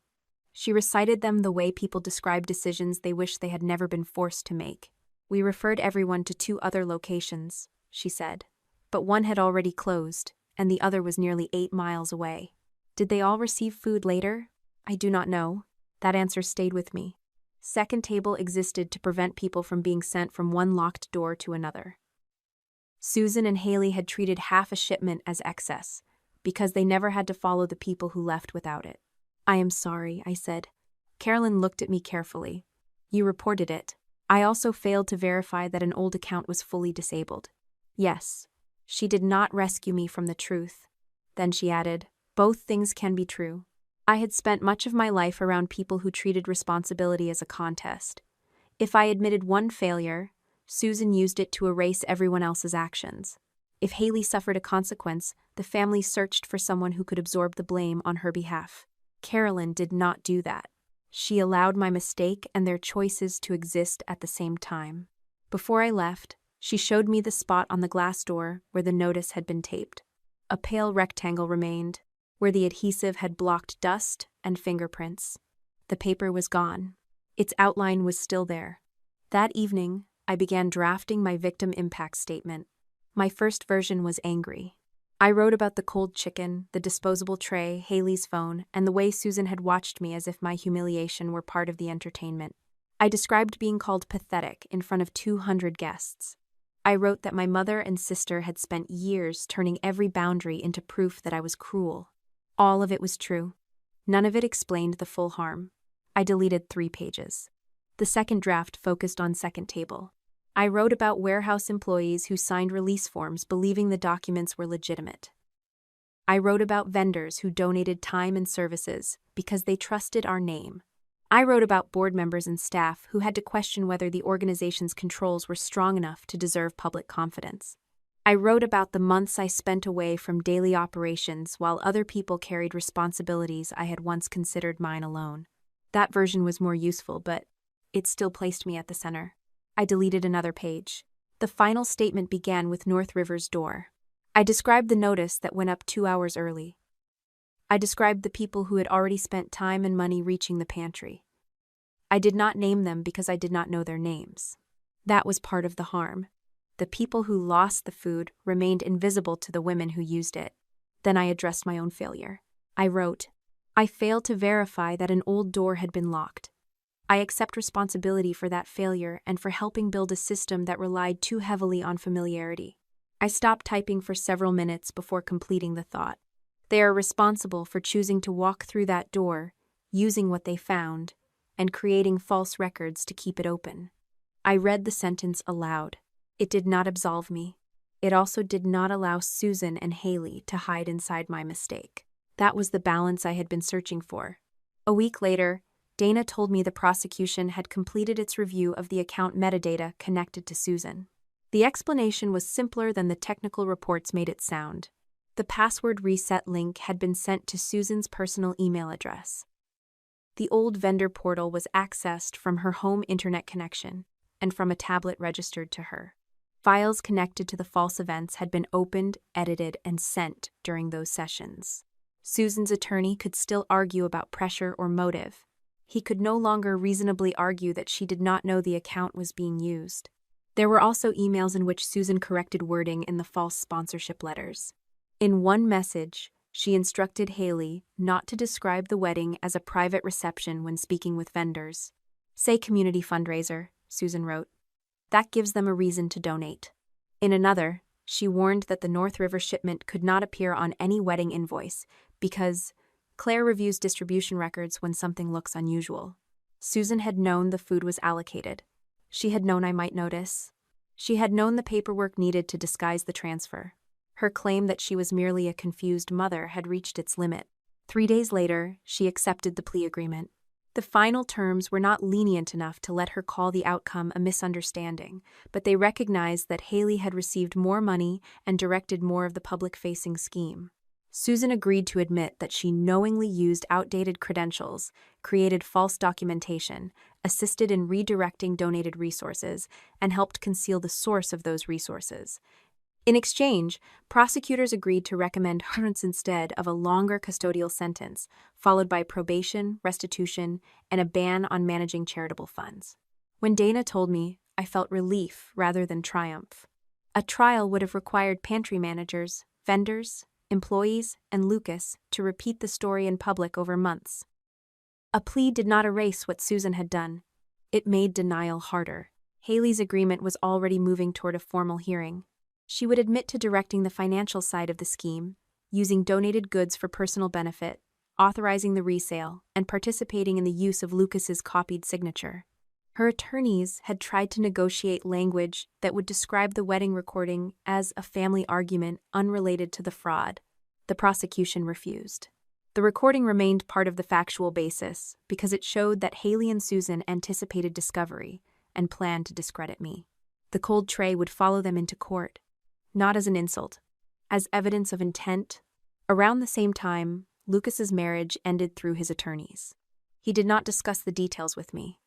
[SPEAKER 1] She recited them the way people describe decisions they wish they had never been forced to make. We referred everyone to 2 other locations, she said, but one had already closed, and the other was nearly 8 miles away. Did they all receive food later? I do not know. That answer stayed with me. Second table existed to prevent people from being sent from one locked door to another. Susan and Haley had treated half a shipment as excess, because they never had to follow the people who left without it. I am sorry, I said. Carolyn looked at me carefully. You reported it. I also failed to verify that an old account was fully disabled. Yes. She did not rescue me from the truth. Then she added, both things can be true. I had spent much of my life around people who treated responsibility as a contest. If I admitted one failure, Susan used it to erase everyone else's actions. If Haley suffered a consequence, the family searched for someone who could absorb the blame on her behalf. Carolyn did not do that. She allowed my mistake and their choices to exist at the same time. Before I left, she showed me the spot on the glass door where the notice had been taped. A pale rectangle remained, where the adhesive had blocked dust and fingerprints. The paper was gone. Its outline was still there. That evening, I began drafting my victim impact statement. My first version was angry. I wrote about the cold chicken, the disposable tray, Haley's phone, and the way Susan had watched me as if my humiliation were part of the entertainment. I described being called pathetic in front of 200 guests. I wrote that my mother and sister had spent years turning every boundary into proof that I was cruel. All of it was true. None of it explained the full harm. I deleted 3 pages. The second draft focused on second table. I wrote about warehouse employees who signed release forms believing the documents were legitimate. I wrote about vendors who donated time and services because they trusted our name. I wrote about board members and staff who had to question whether the organization's controls were strong enough to deserve public confidence. I wrote about the months I spent away from daily operations while other people carried responsibilities I had once considered mine alone. That version was more useful, but it still placed me at the center. I deleted another page. The final statement began with North River's door. I described the notice that went up 2 hours early. I described the people who had already spent time and money reaching the pantry. I did not name them because I did not know their names. That was part of the harm. The people who lost the food remained invisible to the women who used it. Then I addressed my own failure. I wrote, I failed to verify that an old door had been locked. I accept responsibility for that failure and for helping build a system that relied too heavily on familiarity. I stopped typing for several minutes before completing the thought. They are responsible for choosing to walk through that door, using what they found, and creating false records to keep it open. I read the sentence aloud. It did not absolve me. It also did not allow Susan and Haley to hide inside my mistake. That was the balance I had been searching for. A week later, Dana told me the prosecution had completed its review of the account metadata connected to Susan. The explanation was simpler than the technical reports made it sound. The password reset link had been sent to Susan's personal email address. The old vendor portal was accessed from her home internet connection and from a tablet registered to her. Files connected to the false events had been opened, edited, and sent during those sessions. Susan's attorney could still argue about pressure or motive. He could no longer reasonably argue that she did not know the account was being used. There were also emails in which Susan corrected wording in the false sponsorship letters. In one message, she instructed Haley not to describe the wedding as a private reception when speaking with vendors. "Say community fundraiser," Susan wrote. "That gives them a reason to donate." In another, she warned that the North River shipment could not appear on any wedding invoice because Claire reviews distribution records when something looks unusual. Susan had known the food was allocated. She had known I might notice. She had known the paperwork needed to disguise the transfer. Her claim that she was merely a confused mother had reached its limit. 3 days later, she accepted the plea agreement. The final terms were not lenient enough to let her call the outcome a misunderstanding, but they recognized that Haley had received more money and directed more of the public-facing scheme. Susan agreed to admit that she knowingly used outdated credentials, created false documentation, assisted in redirecting donated resources, and helped conceal the source of those resources. In exchange, prosecutors agreed to recommend harms instead of a longer custodial sentence, followed by probation, restitution, and a ban on managing charitable funds. When Dana told me, I felt relief rather than triumph. A trial would have required pantry managers, vendors, employees, and Lucas to repeat the story in public over months. A plea did not erase what Susan had done. It made denial harder. Haley's agreement was already moving toward a formal hearing. She would admit to directing the financial side of the scheme, using donated goods for personal benefit, authorizing the resale, and participating in the use of Lucas's copied signature. Her attorneys had tried to negotiate language that would describe the wedding recording as a family argument unrelated to the fraud. The prosecution refused. The recording remained part of the factual basis because it showed that Haley and Susan anticipated discovery and planned to discredit me. The cold tray would follow them into court, not as an insult, as evidence of intent. Around the same time, Lucas's marriage ended through his attorneys. He did not discuss the details with me.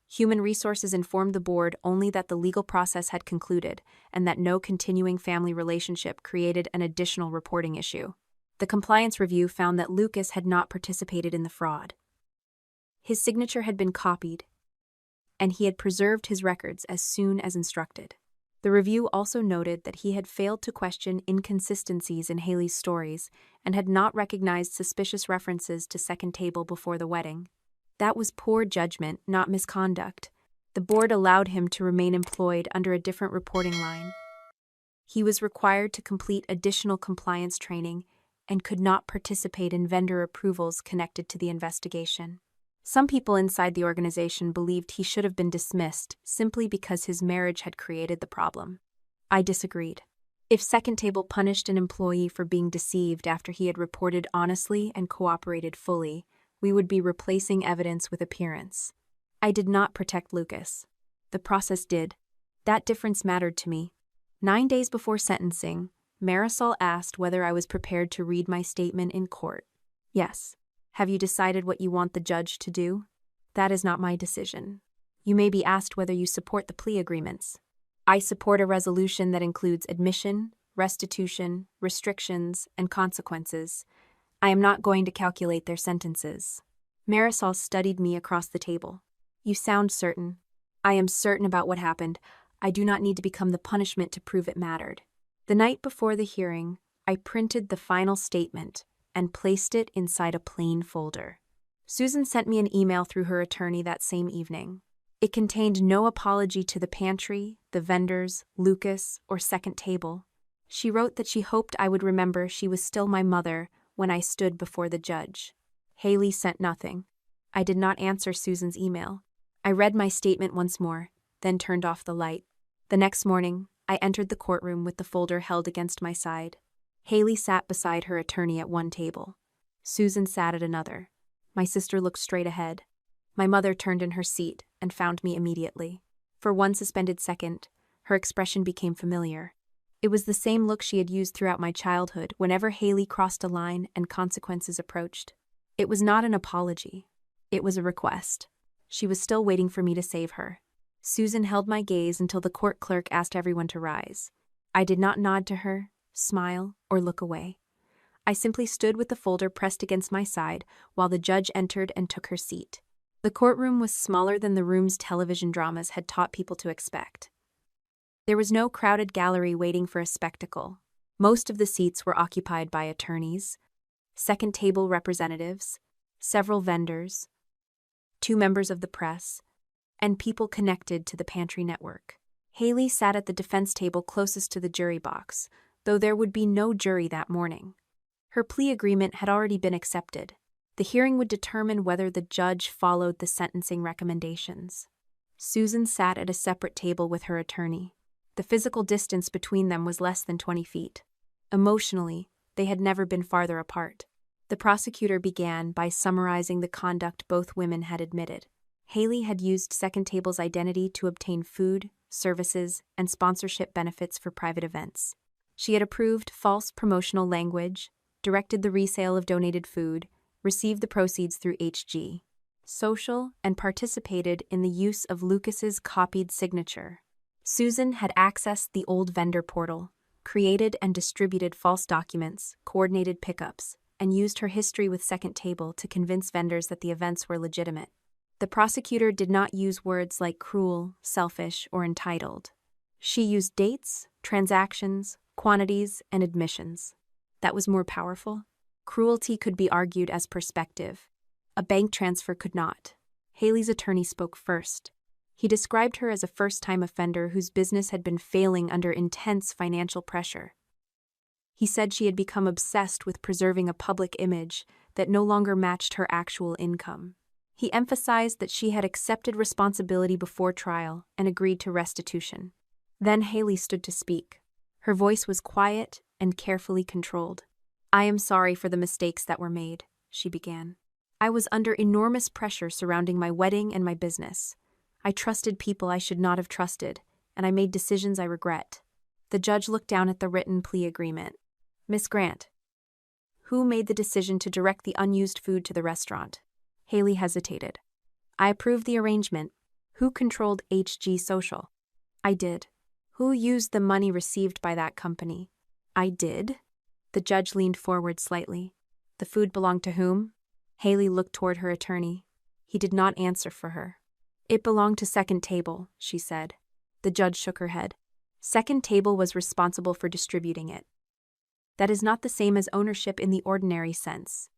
[SPEAKER 1] Human Resources informed the board only that the legal process had concluded and that no continuing family relationship created an additional reporting issue. The compliance review found that Lucas had not participated in the fraud. His signature had been copied, and he had preserved his records as soon as instructed. The review also noted that he had failed to question inconsistencies in Haley's stories and had not recognized suspicious references to second table before the wedding. That was poor judgment, not misconduct. The board allowed him to remain employed under a different reporting line. He was required to complete additional compliance training and could not participate in vendor approvals connected to the investigation. Some people inside the organization believed he should have been dismissed simply because his marriage had created the problem. I disagreed. If Second Table punished an employee for being deceived after he had reported honestly and cooperated fully, we would be replacing evidence with appearance. I did not protect Lucas. The process did. That difference mattered to me. 9 days before sentencing, Marisol asked whether I was prepared to read my statement in court. Yes. Have you decided what you want the judge to do? That is not my decision. You may be asked whether you support the plea agreements. I support a resolution that includes admission, restitution, restrictions, and consequences. I am not going to calculate their sentences. Marisol studied me across the table. You sound certain. I am certain about what happened. I do not need to become the punishment to prove it mattered. The night before the hearing, I printed the final statement and placed it inside a plain folder. Susan sent me an email through her attorney that same evening. It contained no apology to the pantry, the vendors, Lucas, or Second Table. She wrote that she hoped I would remember she was still my mother when I stood before the judge. Haley sent nothing. I did not answer Susan's email. I read my statement once more, then turned off the light. The next morning, I entered the courtroom with the folder held against my side. Haley sat beside her attorney at one table. Susan sat at another. My sister looked straight ahead. My mother turned in her seat and found me immediately. For one suspended second, her expression became familiar. It was the same look she had used throughout my childhood whenever Haley crossed a line and consequences approached. It was not an apology. It was a request. She was still waiting for me to save her. Susan held my gaze until the court clerk asked everyone to rise. I did not nod to her, smile, or look away. I simply stood with the folder pressed against my side while the judge entered and took her seat. The courtroom was smaller than the rooms television dramas had taught people to expect. There was no crowded gallery waiting for a spectacle. Most of the seats were occupied by attorneys, second table representatives, several vendors, 2 members of the press, and people connected to the pantry network. Haley sat at the defense table closest to the jury box, though there would be no jury that morning. Her plea agreement had already been accepted. The hearing would determine whether the judge followed the sentencing recommendations. Susan sat at a separate table with her attorney. The physical distance between them was less than 20 feet. Emotionally, they had never been farther apart. The prosecutor began by summarizing the conduct both women had admitted. Haley had used second table's identity to obtain food, services, and sponsorship benefits for private events. She had approved false promotional language, directed the resale of donated food, received the proceeds through HG Social, and participated in the use of Lucas's copied signature. Susan had accessed the old vendor portal, created and distributed false documents, coordinated pickups, and used her history with Second Table to convince vendors that the events were legitimate. The prosecutor did not use words like cruel, selfish, or entitled. She used dates, transactions, quantities, and admissions. That was more powerful. Cruelty could be argued as perspective. A bank transfer could not. Haley's attorney spoke first. He described her as a first-time offender whose business had been failing under intense financial pressure. He said she had become obsessed with preserving a public image that no longer matched her actual income. He emphasized that she had accepted responsibility before trial and agreed to restitution. Then Haley stood to speak. Her voice was quiet and carefully controlled. "I am sorry for the mistakes that were made," she began. "I was under enormous pressure surrounding my wedding and my business. I trusted people I should not have trusted, and I made decisions I regret." The judge looked down at the written plea agreement. "Miss Grant, who made the decision to direct the unused food to the restaurant?" Haley hesitated. "I approved the arrangement. Who controlled HG Social?" "I did." "Who used the money received by that company?" "I did." The judge leaned forward slightly. "The food belonged to whom?" Haley looked toward her attorney. He did not answer for her. "It belonged to Second Table," she said. The judge shook her head. "Second Table was responsible for distributing it. That is not the same as ownership in the ordinary sense.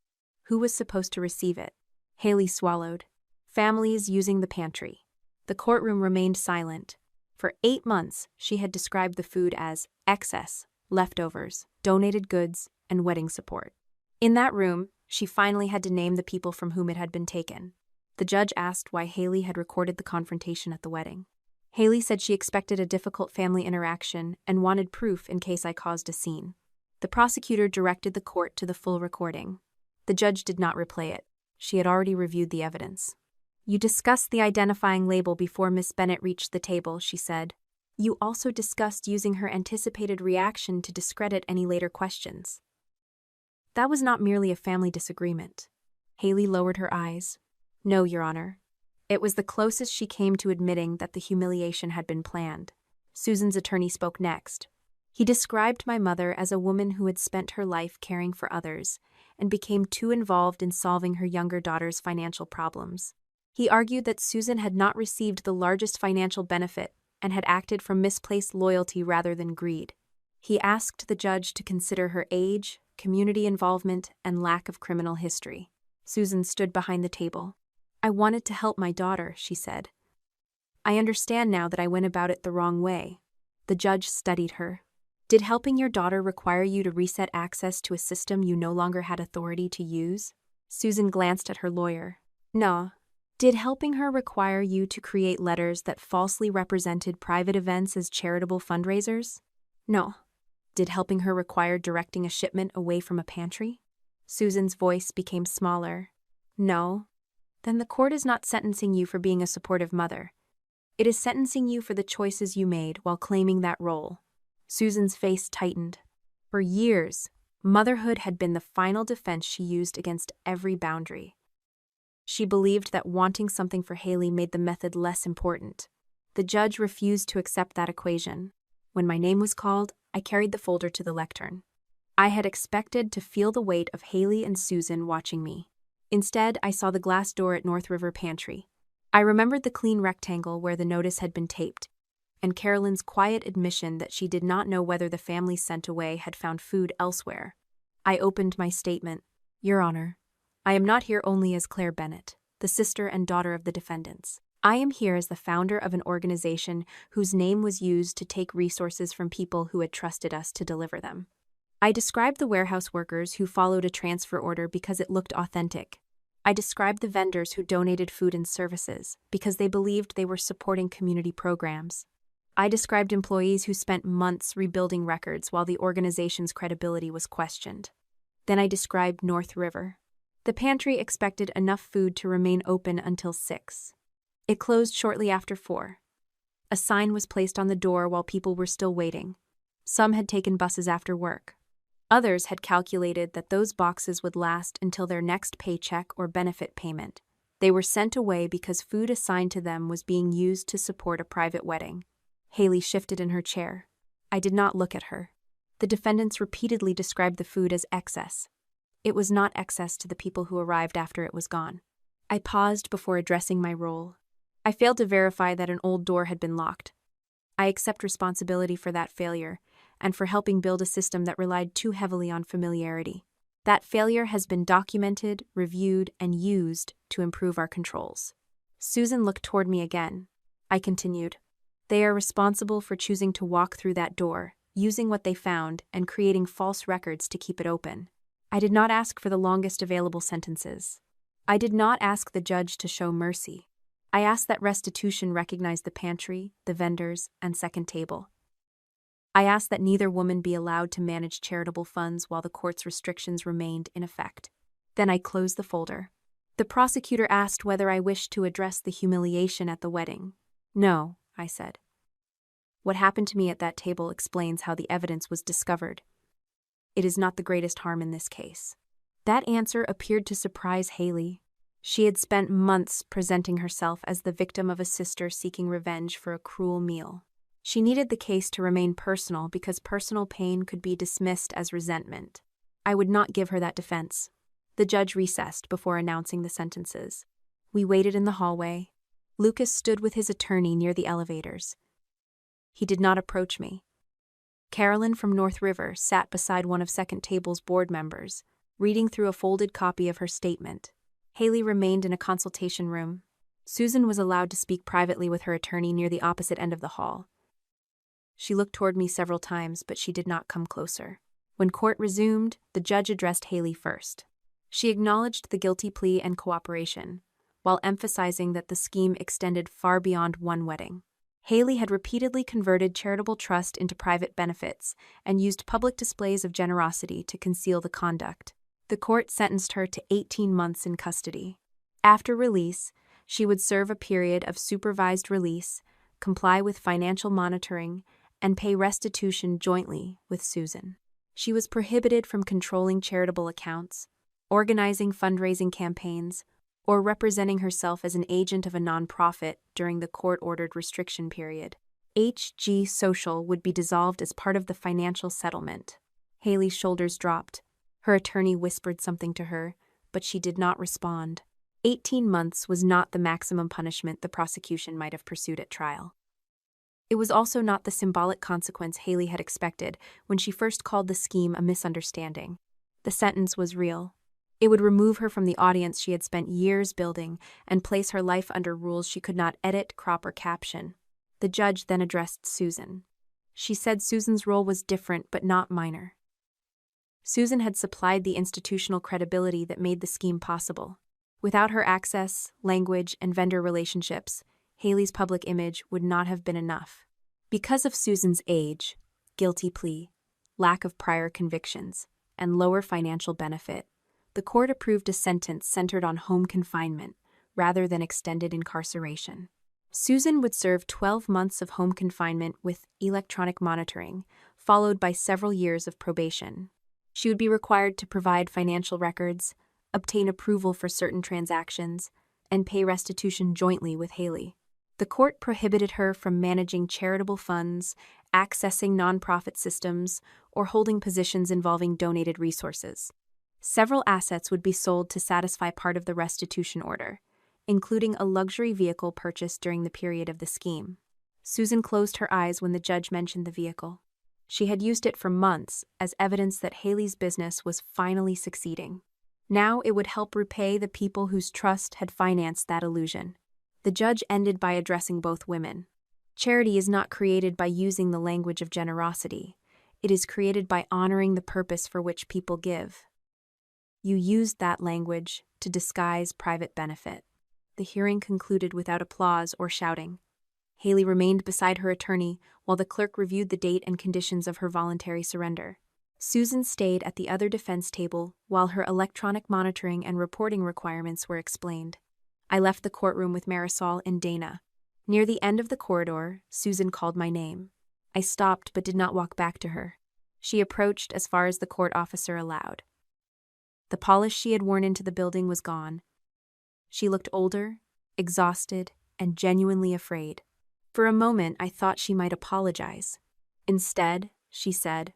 [SPEAKER 1] Who was supposed to receive it?" Haley swallowed. "Families using the pantry." The courtroom remained silent. For 8 months, she had described the food as excess, leftovers, donated goods, and wedding support. In that room, she finally had to name the people from whom it had been taken. The judge asked why Haley had recorded the confrontation at the wedding. Haley said she expected a difficult family interaction and wanted proof in case I caused a scene. The prosecutor directed the court to the full recording. The judge did not replay it. She had already reviewed the evidence. "You discussed the identifying label before Miss Bennett reached the table," she said. "You also discussed using her anticipated reaction to discredit any later questions." "That was not merely a family disagreement." Haley lowered her eyes. "No, Your Honor. It was the closest she came to admitting that the humiliation had been planned." Susan's attorney spoke next. "He described my mother as a woman who had spent her life caring for others and became too involved in solving her younger daughter's financial problems. He argued that Susan had not received the largest financial benefit and had acted from misplaced loyalty rather than greed. He asked the judge to consider her age, community involvement, and lack of criminal history." Susan stood behind the table. "I wanted to help my daughter," she said. "I understand now that I went about it the wrong way." The judge studied her. "Did helping your daughter require you to reset access to a system you no longer had authority to use?" Susan glanced at her lawyer. No. Did helping her require you to create letters that falsely represented private events as charitable fundraisers? No. Did helping her require directing a shipment away from a pantry? Susan's voice became smaller. No. Then the court is not sentencing you for being a supportive mother. It is sentencing you for the choices you made while claiming that role. Susan's face tightened. For years, motherhood had been the final defense she used against every boundary. She believed that wanting something for Haley made the method less important. The judge refused to accept that equation. When my name was called, I carried the folder to the lectern. I had expected to feel the weight of Haley and Susan watching me. Instead, I saw the glass door at North River Pantry. I remembered the clean rectangle where the notice had been taped, and Carolyn's quiet admission that she did not know whether the family sent away had found food elsewhere. I opened my statement. Your Honor, I am not here only as Claire Bennett, the sister and daughter of the defendants. I am here as the founder of an organization whose name was used to take resources from people who had trusted us to deliver them. I described the warehouse workers who followed a transfer order because it looked authentic. I described the vendors who donated food and services because they believed they were supporting community programs. I described employees who spent months rebuilding records while the organization's credibility was questioned. Then I described North River. The pantry expected enough food to remain open until 6. It closed shortly after 4. A sign was placed on the door while people were still waiting. Some had taken buses after work. Others had calculated that those boxes would last until their next paycheck or benefit payment. They were sent away because food assigned to them was being used to support a private wedding. Haley shifted in her chair. I did not look at her. The defendants repeatedly described the food as excess. It was not excess to the people who arrived after it was gone. I paused before addressing my role. I failed to verify that an old door had been locked. I accept responsibility for that failure and for helping build a system that relied too heavily on familiarity. That failure has been documented, reviewed, and used to improve our controls. Susan looked toward me again. I continued. They are responsible for choosing to walk through that door, using what they found, and creating false records to keep it open. I did not ask for the longest available sentences. I did not ask the judge to show mercy. I asked that restitution recognize the pantry, the vendors, and second table. I asked that neither woman be allowed to manage charitable funds while the court's restrictions remained in effect. Then I closed the folder. The prosecutor asked whether I wished to address the humiliation at the wedding. No, I said. What happened to me at that table explains how the evidence was discovered. It is not the greatest harm in this case. That answer appeared to surprise Haley. She had spent months presenting herself as the victim of a sister seeking revenge for a cruel meal. She needed the case to remain personal because personal pain could be dismissed as resentment. I would not give her that defense. The judge recessed before announcing the sentences. We waited in the hallway. Lucas stood with his attorney near the elevators. He did not approach me. Carolyn from North River sat beside one of second table's board members, reading through a folded copy of her statement. Haley remained in a consultation room. Susan was allowed to speak privately with her attorney near the opposite end of the hall. She looked toward me several times, but she did not come closer. When court resumed, the judge addressed Haley first. She acknowledged the guilty plea and cooperation, while emphasizing that the scheme extended far beyond one wedding. Haley had repeatedly converted charitable trust into private benefits and used public displays of generosity to conceal the conduct. The court sentenced her to 18 months in custody. After release, she would serve a period of supervised release, comply with financial monitoring, and pay restitution jointly with Susan. She was prohibited from controlling charitable accounts, organizing fundraising campaigns, or representing herself as an agent of a nonprofit during the court-ordered restriction period. HG Social would be dissolved as part of the financial settlement. Haley's shoulders dropped. Her attorney whispered something to her, but she did not respond. 18 months was not the maximum punishment the prosecution might have pursued at trial. It was also not the symbolic consequence Haley had expected when she first called the scheme a misunderstanding. The sentence was real. It would remove her from the audience she had spent years building and place her life under rules she could not edit, crop, or caption. The judge then addressed Susan. She said Susan's role was different but not minor. Susan had supplied the institutional credibility that made the scheme possible. Without her access, language, and vendor relationships, Haley's public image would not have been enough. Because of Susan's age, guilty plea, lack of prior convictions, and lower financial benefit, the court approved a sentence centered on home confinement rather than extended incarceration. Susan would serve 12 months of home confinement with electronic monitoring, followed by several years of probation. She would be required to provide financial records, obtain approval for certain transactions, and pay restitution jointly with Haley. The court prohibited her from managing charitable funds, accessing nonprofit systems, or holding positions involving donated resources. Several assets would be sold to satisfy part of the restitution order, including a luxury vehicle purchased during the period of the scheme. Susan closed her eyes when the judge mentioned the vehicle. She had used it for months as evidence that Haley's business was finally succeeding. Now it would help repay the people whose trust had financed that illusion. The judge ended by addressing both women. Charity is not created by using the language of generosity. It is created by honoring the purpose for which people give. You used that language to disguise private benefit. The hearing concluded without applause or shouting. Haley remained beside her attorney while the clerk reviewed the date and conditions of her voluntary surrender. Susan stayed at the other defense table while her electronic monitoring and reporting requirements were explained. I left the courtroom with Marisol and Dana. Near the end of the corridor, Susan called my name. I stopped but did not walk back to her. She approached as far as the court officer allowed. The polish she had worn into the building was gone. She looked older, exhausted, and genuinely afraid. For a moment, I thought she might apologize. Instead, she said,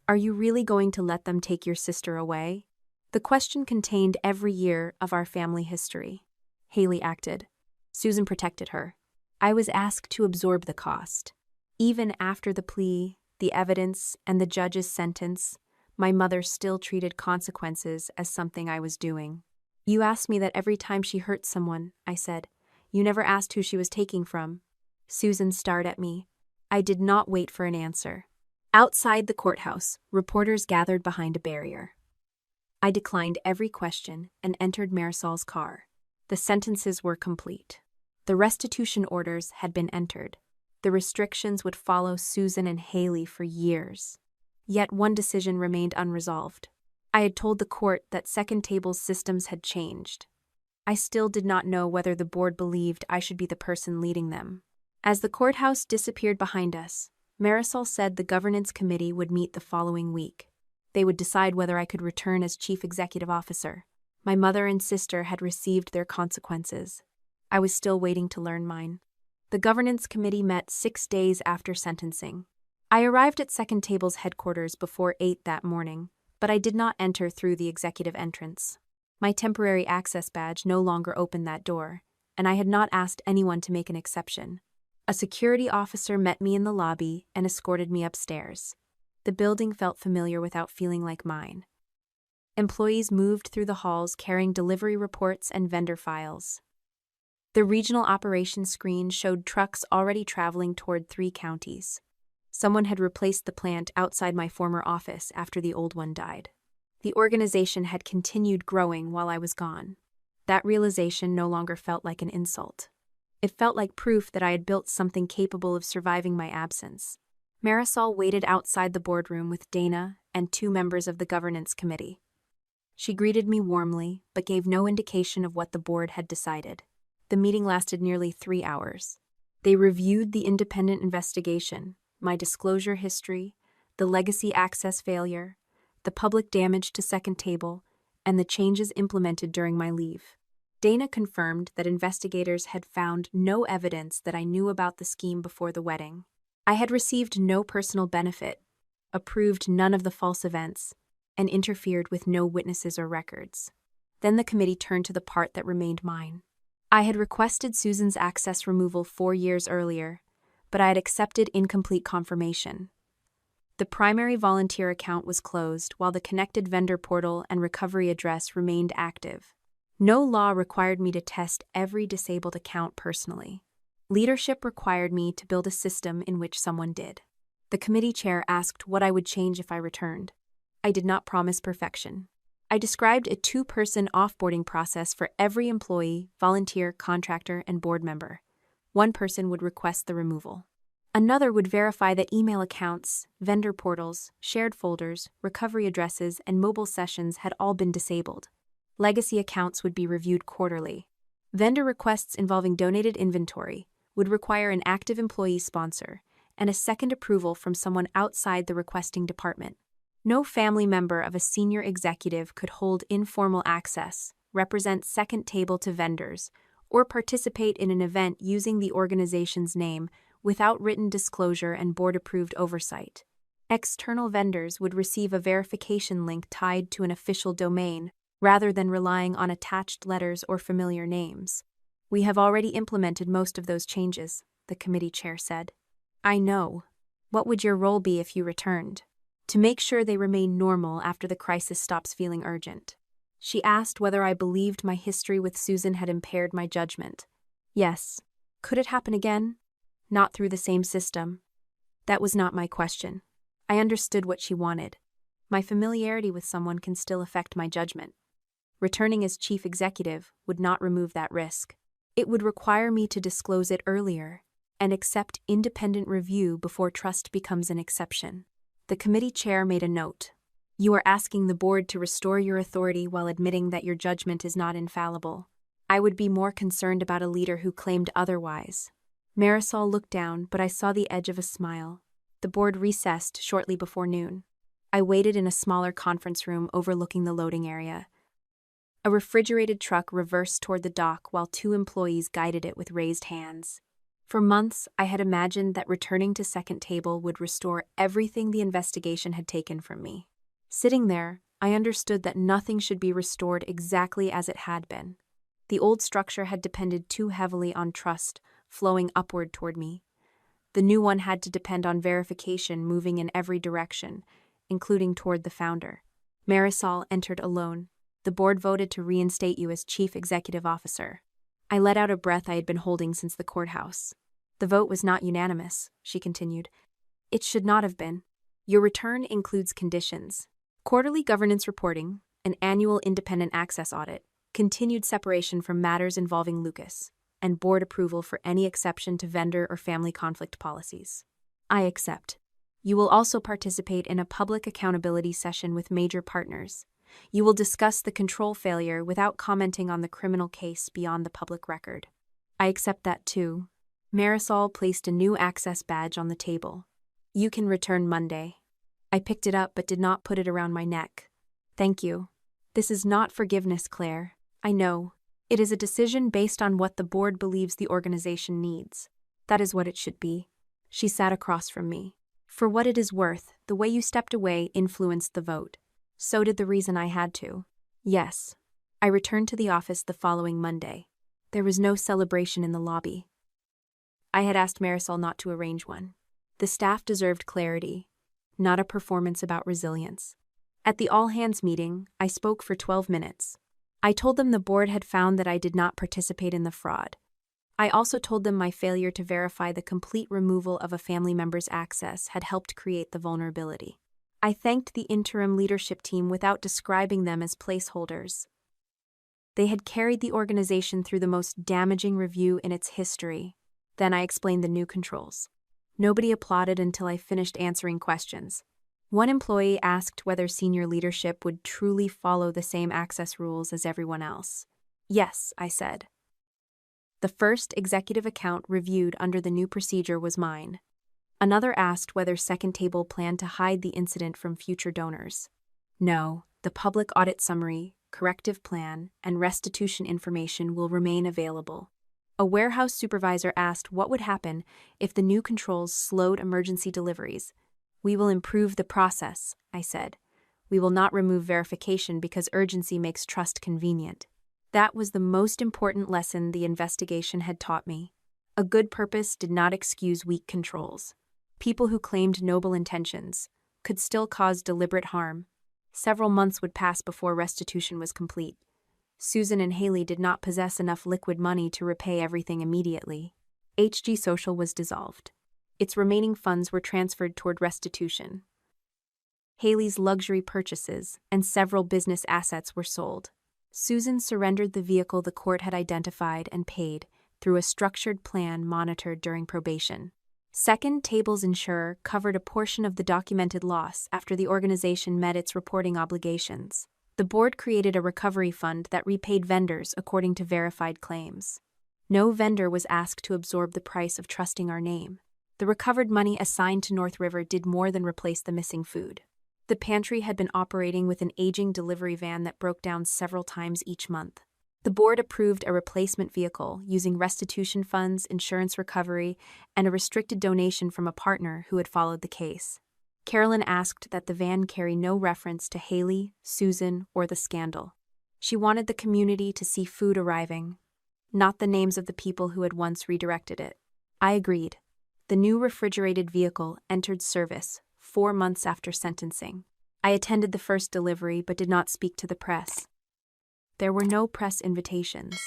[SPEAKER 1] "Are you really going to let them take your sister away?" The question contained every year of our family history. Haley acted. Susan protected her. I was asked to absorb the cost. Even after the plea, the evidence, and the judge's sentence, my mother still treated consequences as something I was doing. "You asked me that every time she hurt someone," I said. "You never asked who she was taking from." Susan stared at me. I did not wait for an answer. Outside the courthouse, reporters gathered behind a barrier. I declined every question and entered Marisol's car. The sentences were complete. The restitution orders had been entered. The restrictions would follow Susan and Haley for years. Yet one decision remained unresolved. I had told the court that Second Table's systems had changed. I still did not know whether the board believed I should be the person leading them. As the courthouse disappeared behind us, Marisol said the governance committee would meet the following week. They would decide whether I could return as chief executive officer. My mother and sister had received their consequences. I was still waiting to learn mine. The governance committee met 6 days after sentencing. I arrived at Second Table's headquarters before 8 that morning, but I did not enter through the executive entrance. My temporary access badge no longer opened that door, and I had not asked anyone to make an exception. A security officer met me in the lobby and escorted me upstairs. The building felt familiar without feeling like mine. Employees moved through the halls carrying delivery reports and vendor files. The regional operations screen showed trucks already traveling toward 3 counties. Someone had replaced the plant outside my former office after the old one died. The organization had continued growing while I was gone. That realization no longer felt like an insult. It felt like proof that I had built something capable of surviving my absence. Marisol waited outside the boardroom with Dana and 2 members of the governance committee. She greeted me warmly, but gave no indication of what the board had decided. The meeting lasted nearly 3 hours. They reviewed the independent investigation, my disclosure history, the legacy access failure, the public damage to Second Table, and the changes implemented during my leave. Dana confirmed that investigators had found no evidence that I knew about the scheme before the wedding. I had received no personal benefit, approved none of the false events, and interfered with no witnesses or records. Then the committee turned to the part that remained mine. I had requested Susan's access removal 4 years earlier, but I had accepted incomplete confirmation. The primary volunteer account was closed while the connected vendor portal and recovery address remained active. No law required me to test every disabled account personally. Leadership required me to build a system in which someone did. The committee chair asked what I would change if I returned. I did not promise perfection. I described a two-person offboarding process for every employee, volunteer, contractor, and board member. One person would request the removal. Another would verify that email accounts, vendor portals, shared folders, recovery addresses, and mobile sessions had all been disabled. Legacy accounts would be reviewed quarterly. Vendor requests involving donated inventory would require an active employee sponsor and a second approval from someone outside the requesting department. No family member of a senior executive could hold informal access, represent second table to vendors, or participate in an event using the organization's name without written disclosure and board-approved oversight. External vendors would receive a verification link tied to an official domain, rather than relying on attached letters or familiar names. "We have already implemented most of those changes," the committee chair said. "I know. What would your role be if you returned?" "To make sure they remain normal after the crisis stops feeling urgent." She asked whether I believed my history with Susan had impaired my judgment. Yes. Could it happen again? Not through the same system. That was not my question. I understood what she wanted. My familiarity with someone can still affect my judgment. Returning as chief executive would not remove that risk. It would require me to disclose it earlier and accept independent review before trust becomes an exception. The committee chair made a note. "You are asking the board to restore your authority while admitting that your judgment is not infallible. I would be more concerned about a leader who claimed otherwise." Marisol looked down, but I saw the edge of a smile. The board recessed shortly before noon. I waited in a smaller conference room overlooking the loading area. A refrigerated truck reversed toward the dock while two employees guided it with raised hands. For months, I had imagined that returning to second table would restore everything the investigation had taken from me. Sitting there, I understood that nothing should be restored exactly as it had been. The old structure had depended too heavily on trust, flowing upward toward me. The new one had to depend on verification moving in every direction, including toward the founder. Marisol entered alone. "The board voted to reinstate you as chief executive officer." I let out a breath I had been holding since the courthouse. "The vote was not unanimous," she continued. "It should not have been. Your return includes conditions: quarterly governance reporting, an annual independent access audit, continued separation from matters involving Lucas, and board approval for any exception to vendor or family conflict policies." "I accept. You will also participate in a public accountability session with major partners. You will discuss the control failure without commenting on the criminal case beyond the public record." "I accept that too." Marisol placed a new access badge on the table. "You can return Monday." I picked it up but did not put it around my neck. "Thank you. This is not forgiveness, Claire. I know. It is a decision based on what the board believes the organization needs. That is what it should be." She sat across from me. "For what it is worth, the way you stepped away influenced the vote. So did the reason I had to." "Yes." I returned to the office the following Monday. There was no celebration in the lobby. I had asked Marisol not to arrange one. The staff deserved clarity, not a performance about resilience. At the all-hands meeting, I spoke for 12 minutes. I told them the board had found that I did not participate in the fraud. I also told them my failure to verify the complete removal of a family member's access had helped create the vulnerability. I thanked the interim leadership team without describing them as placeholders. They had carried the organization through the most damaging review in its history. Then I explained the new controls. Nobody applauded until I finished answering questions. One employee asked whether senior leadership would truly follow the same access rules as everyone else. "Yes," I said. The first executive account reviewed under the new procedure was mine. Another asked whether Second Table planned to hide the incident from future donors. "No, the public audit summary, corrective plan, and restitution information will remain available." A warehouse supervisor asked what would happen if the new controls slowed emergency deliveries. "We will improve the process," I said. "We will not remove verification because urgency makes trust convenient." That was the most important lesson the investigation had taught me. A good purpose did not excuse weak controls. People who claimed noble intentions could still cause deliberate harm. Several months would pass before restitution was complete. Susan and Haley did not possess enough liquid money to repay everything immediately. HG Social was dissolved. Its remaining funds were transferred toward restitution. Haley's luxury purchases, and several business assets were sold. Susan surrendered the vehicle the court had identified and paid through a structured plan monitored during probation. Second Table's insurer covered a portion of the documented loss after the organization met its reporting obligations. The board created a recovery fund that repaid vendors according to verified claims. No vendor was asked to absorb the price of trusting our name. The recovered money assigned to North River did more than replace the missing food. The pantry had been operating with an aging delivery van that broke down several times each month. The board approved a replacement vehicle using restitution funds, insurance recovery, and a restricted donation from a partner who had followed the case. Carolyn asked that the van carry no reference to Haley, Susan, or the scandal. She wanted the community to see food arriving, not the names of the people who had once redirected it. I agreed. The new refrigerated vehicle entered service 4 months after sentencing. I attended the first delivery but did not speak to the press. There were no press invitations.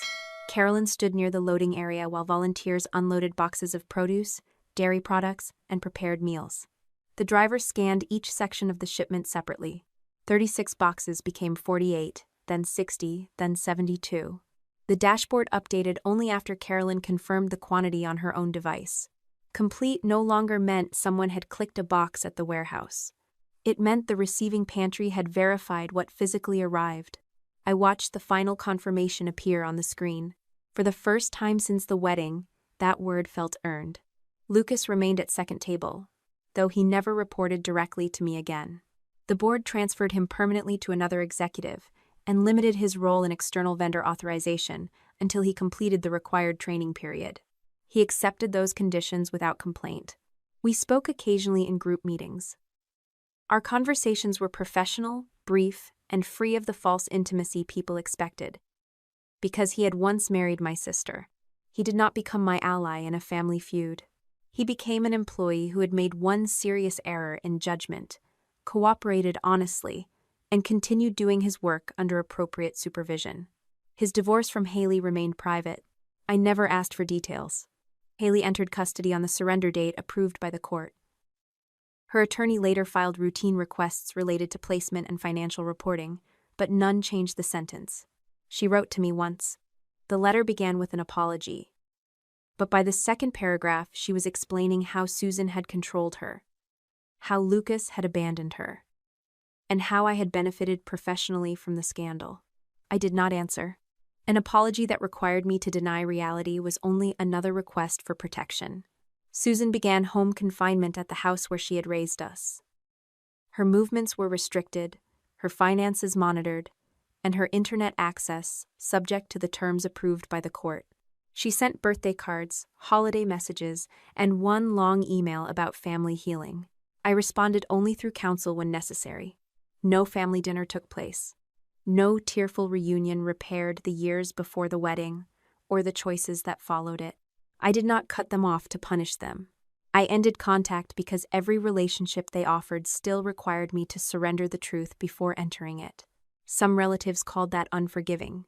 [SPEAKER 1] Carolyn stood near the loading area while volunteers unloaded boxes of produce, dairy products, and prepared meals. The driver scanned each section of the shipment separately. 36 boxes became 48, then 60, then 72. The dashboard updated only after Carolyn confirmed the quantity on her own device. Complete no longer meant someone had clicked a box at the warehouse. It meant the receiving pantry had verified what physically arrived. I watched the final confirmation appear on the screen. For the first time since the wedding, that word felt earned. Lucas remained at Second Table, though he never reported directly to me again. The board transferred him permanently to another executive and limited his role in external vendor authorization until he completed the required training period. He accepted those conditions without complaint. We spoke occasionally in group meetings. Our conversations were professional, brief, and free of the false intimacy people expected. Because he had once married my sister, he did not become my ally in a family feud. He became an employee who had made one serious error in judgment, cooperated honestly, and continued doing his work under appropriate supervision. His divorce from Haley remained private. I never asked for details. Haley entered custody on the surrender date approved by the court. Her attorney later filed routine requests related to placement and financial reporting, but none changed the sentence. She wrote to me once. The letter began with an apology. But by the second paragraph, she was explaining how Susan had controlled her, how Lucas had abandoned her, and how I had benefited professionally from the scandal. I did not answer. An apology that required me to deny reality was only another request for protection. Susan began home confinement at the house where she had raised us. Her movements were restricted, her finances monitored, and her internet access subject to the terms approved by the court. She sent birthday cards, holiday messages, and one long email about family healing. I responded only through counsel when necessary. No family dinner took place. No tearful reunion repaired the years before the wedding or the choices that followed it. I did not cut them off to punish them. I ended contact because every relationship they offered still required me to surrender the truth before entering it. Some relatives called that unforgiving.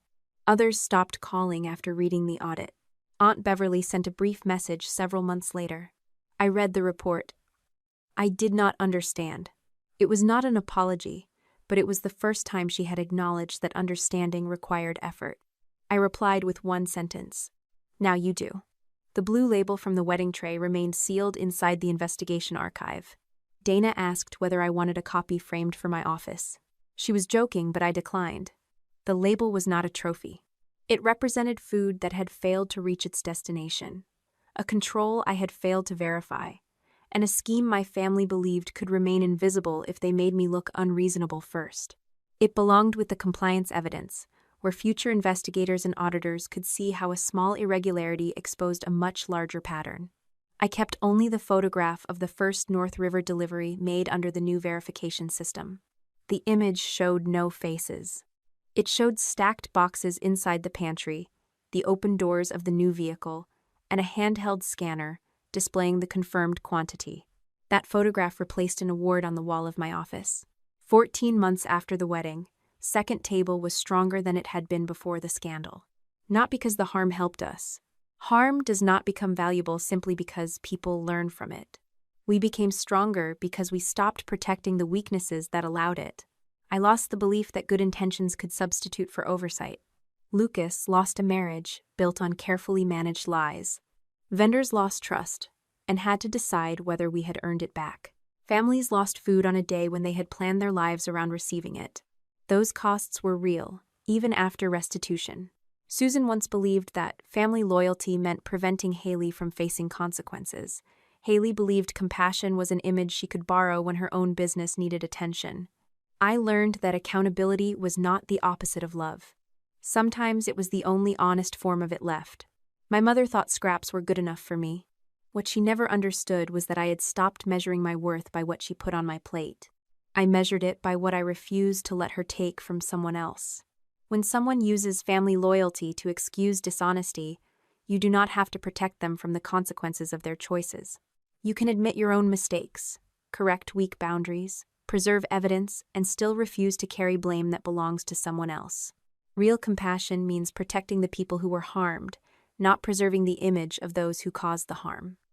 [SPEAKER 1] Others stopped calling after reading the audit. Aunt Beverly sent a brief message several months later. I read the report. I did not understand. It was not an apology, but it was the first time she had acknowledged that understanding required effort. I replied with one sentence. Now you do. The blue label from the wedding tray remained sealed inside the investigation archive. Dana asked whether I wanted a copy framed for my office. She was joking, but I declined. The label was not a trophy. It represented food that had failed to reach its destination, a control I had failed to verify, and a scheme my family believed could remain invisible if they made me look unreasonable first. It belonged with the compliance evidence, where future investigators and auditors could see how a small irregularity exposed a much larger pattern. I kept only the photograph of the first North River delivery made under the new verification system. The image showed no faces. It showed stacked boxes inside the pantry, the open doors of the new vehicle, and a handheld scanner displaying the confirmed quantity. That photograph replaced an award on the wall of my office. 14 months after the wedding, Second Table was stronger than it had been before the scandal. Not because the harm helped us. Harm does not become valuable simply because people learn from it. We became stronger because we stopped protecting the weaknesses that allowed it. I lost the belief that good intentions could substitute for oversight. Lucas lost a marriage built on carefully managed lies. Vendors lost trust and had to decide whether we had earned it back. Families lost food on a day when they had planned their lives around receiving it. Those costs were real, even after restitution. Susan once believed that family loyalty meant preventing Haley from facing consequences. Haley believed compassion was an image she could borrow when her own business needed attention. I learned that accountability was not the opposite of love. Sometimes it was the only honest form of it left. My mother thought scraps were good enough for me. What she never understood was that I had stopped measuring my worth by what she put on my plate. I measured it by what I refused to let her take from someone else. When someone uses family loyalty to excuse dishonesty, you do not have to protect them from the consequences of their choices. You can admit your own mistakes, correct weak boundaries, preserve evidence, and still refuse to carry blame that belongs to someone else. Real compassion means protecting the people who were harmed, not preserving the image of those who caused the harm.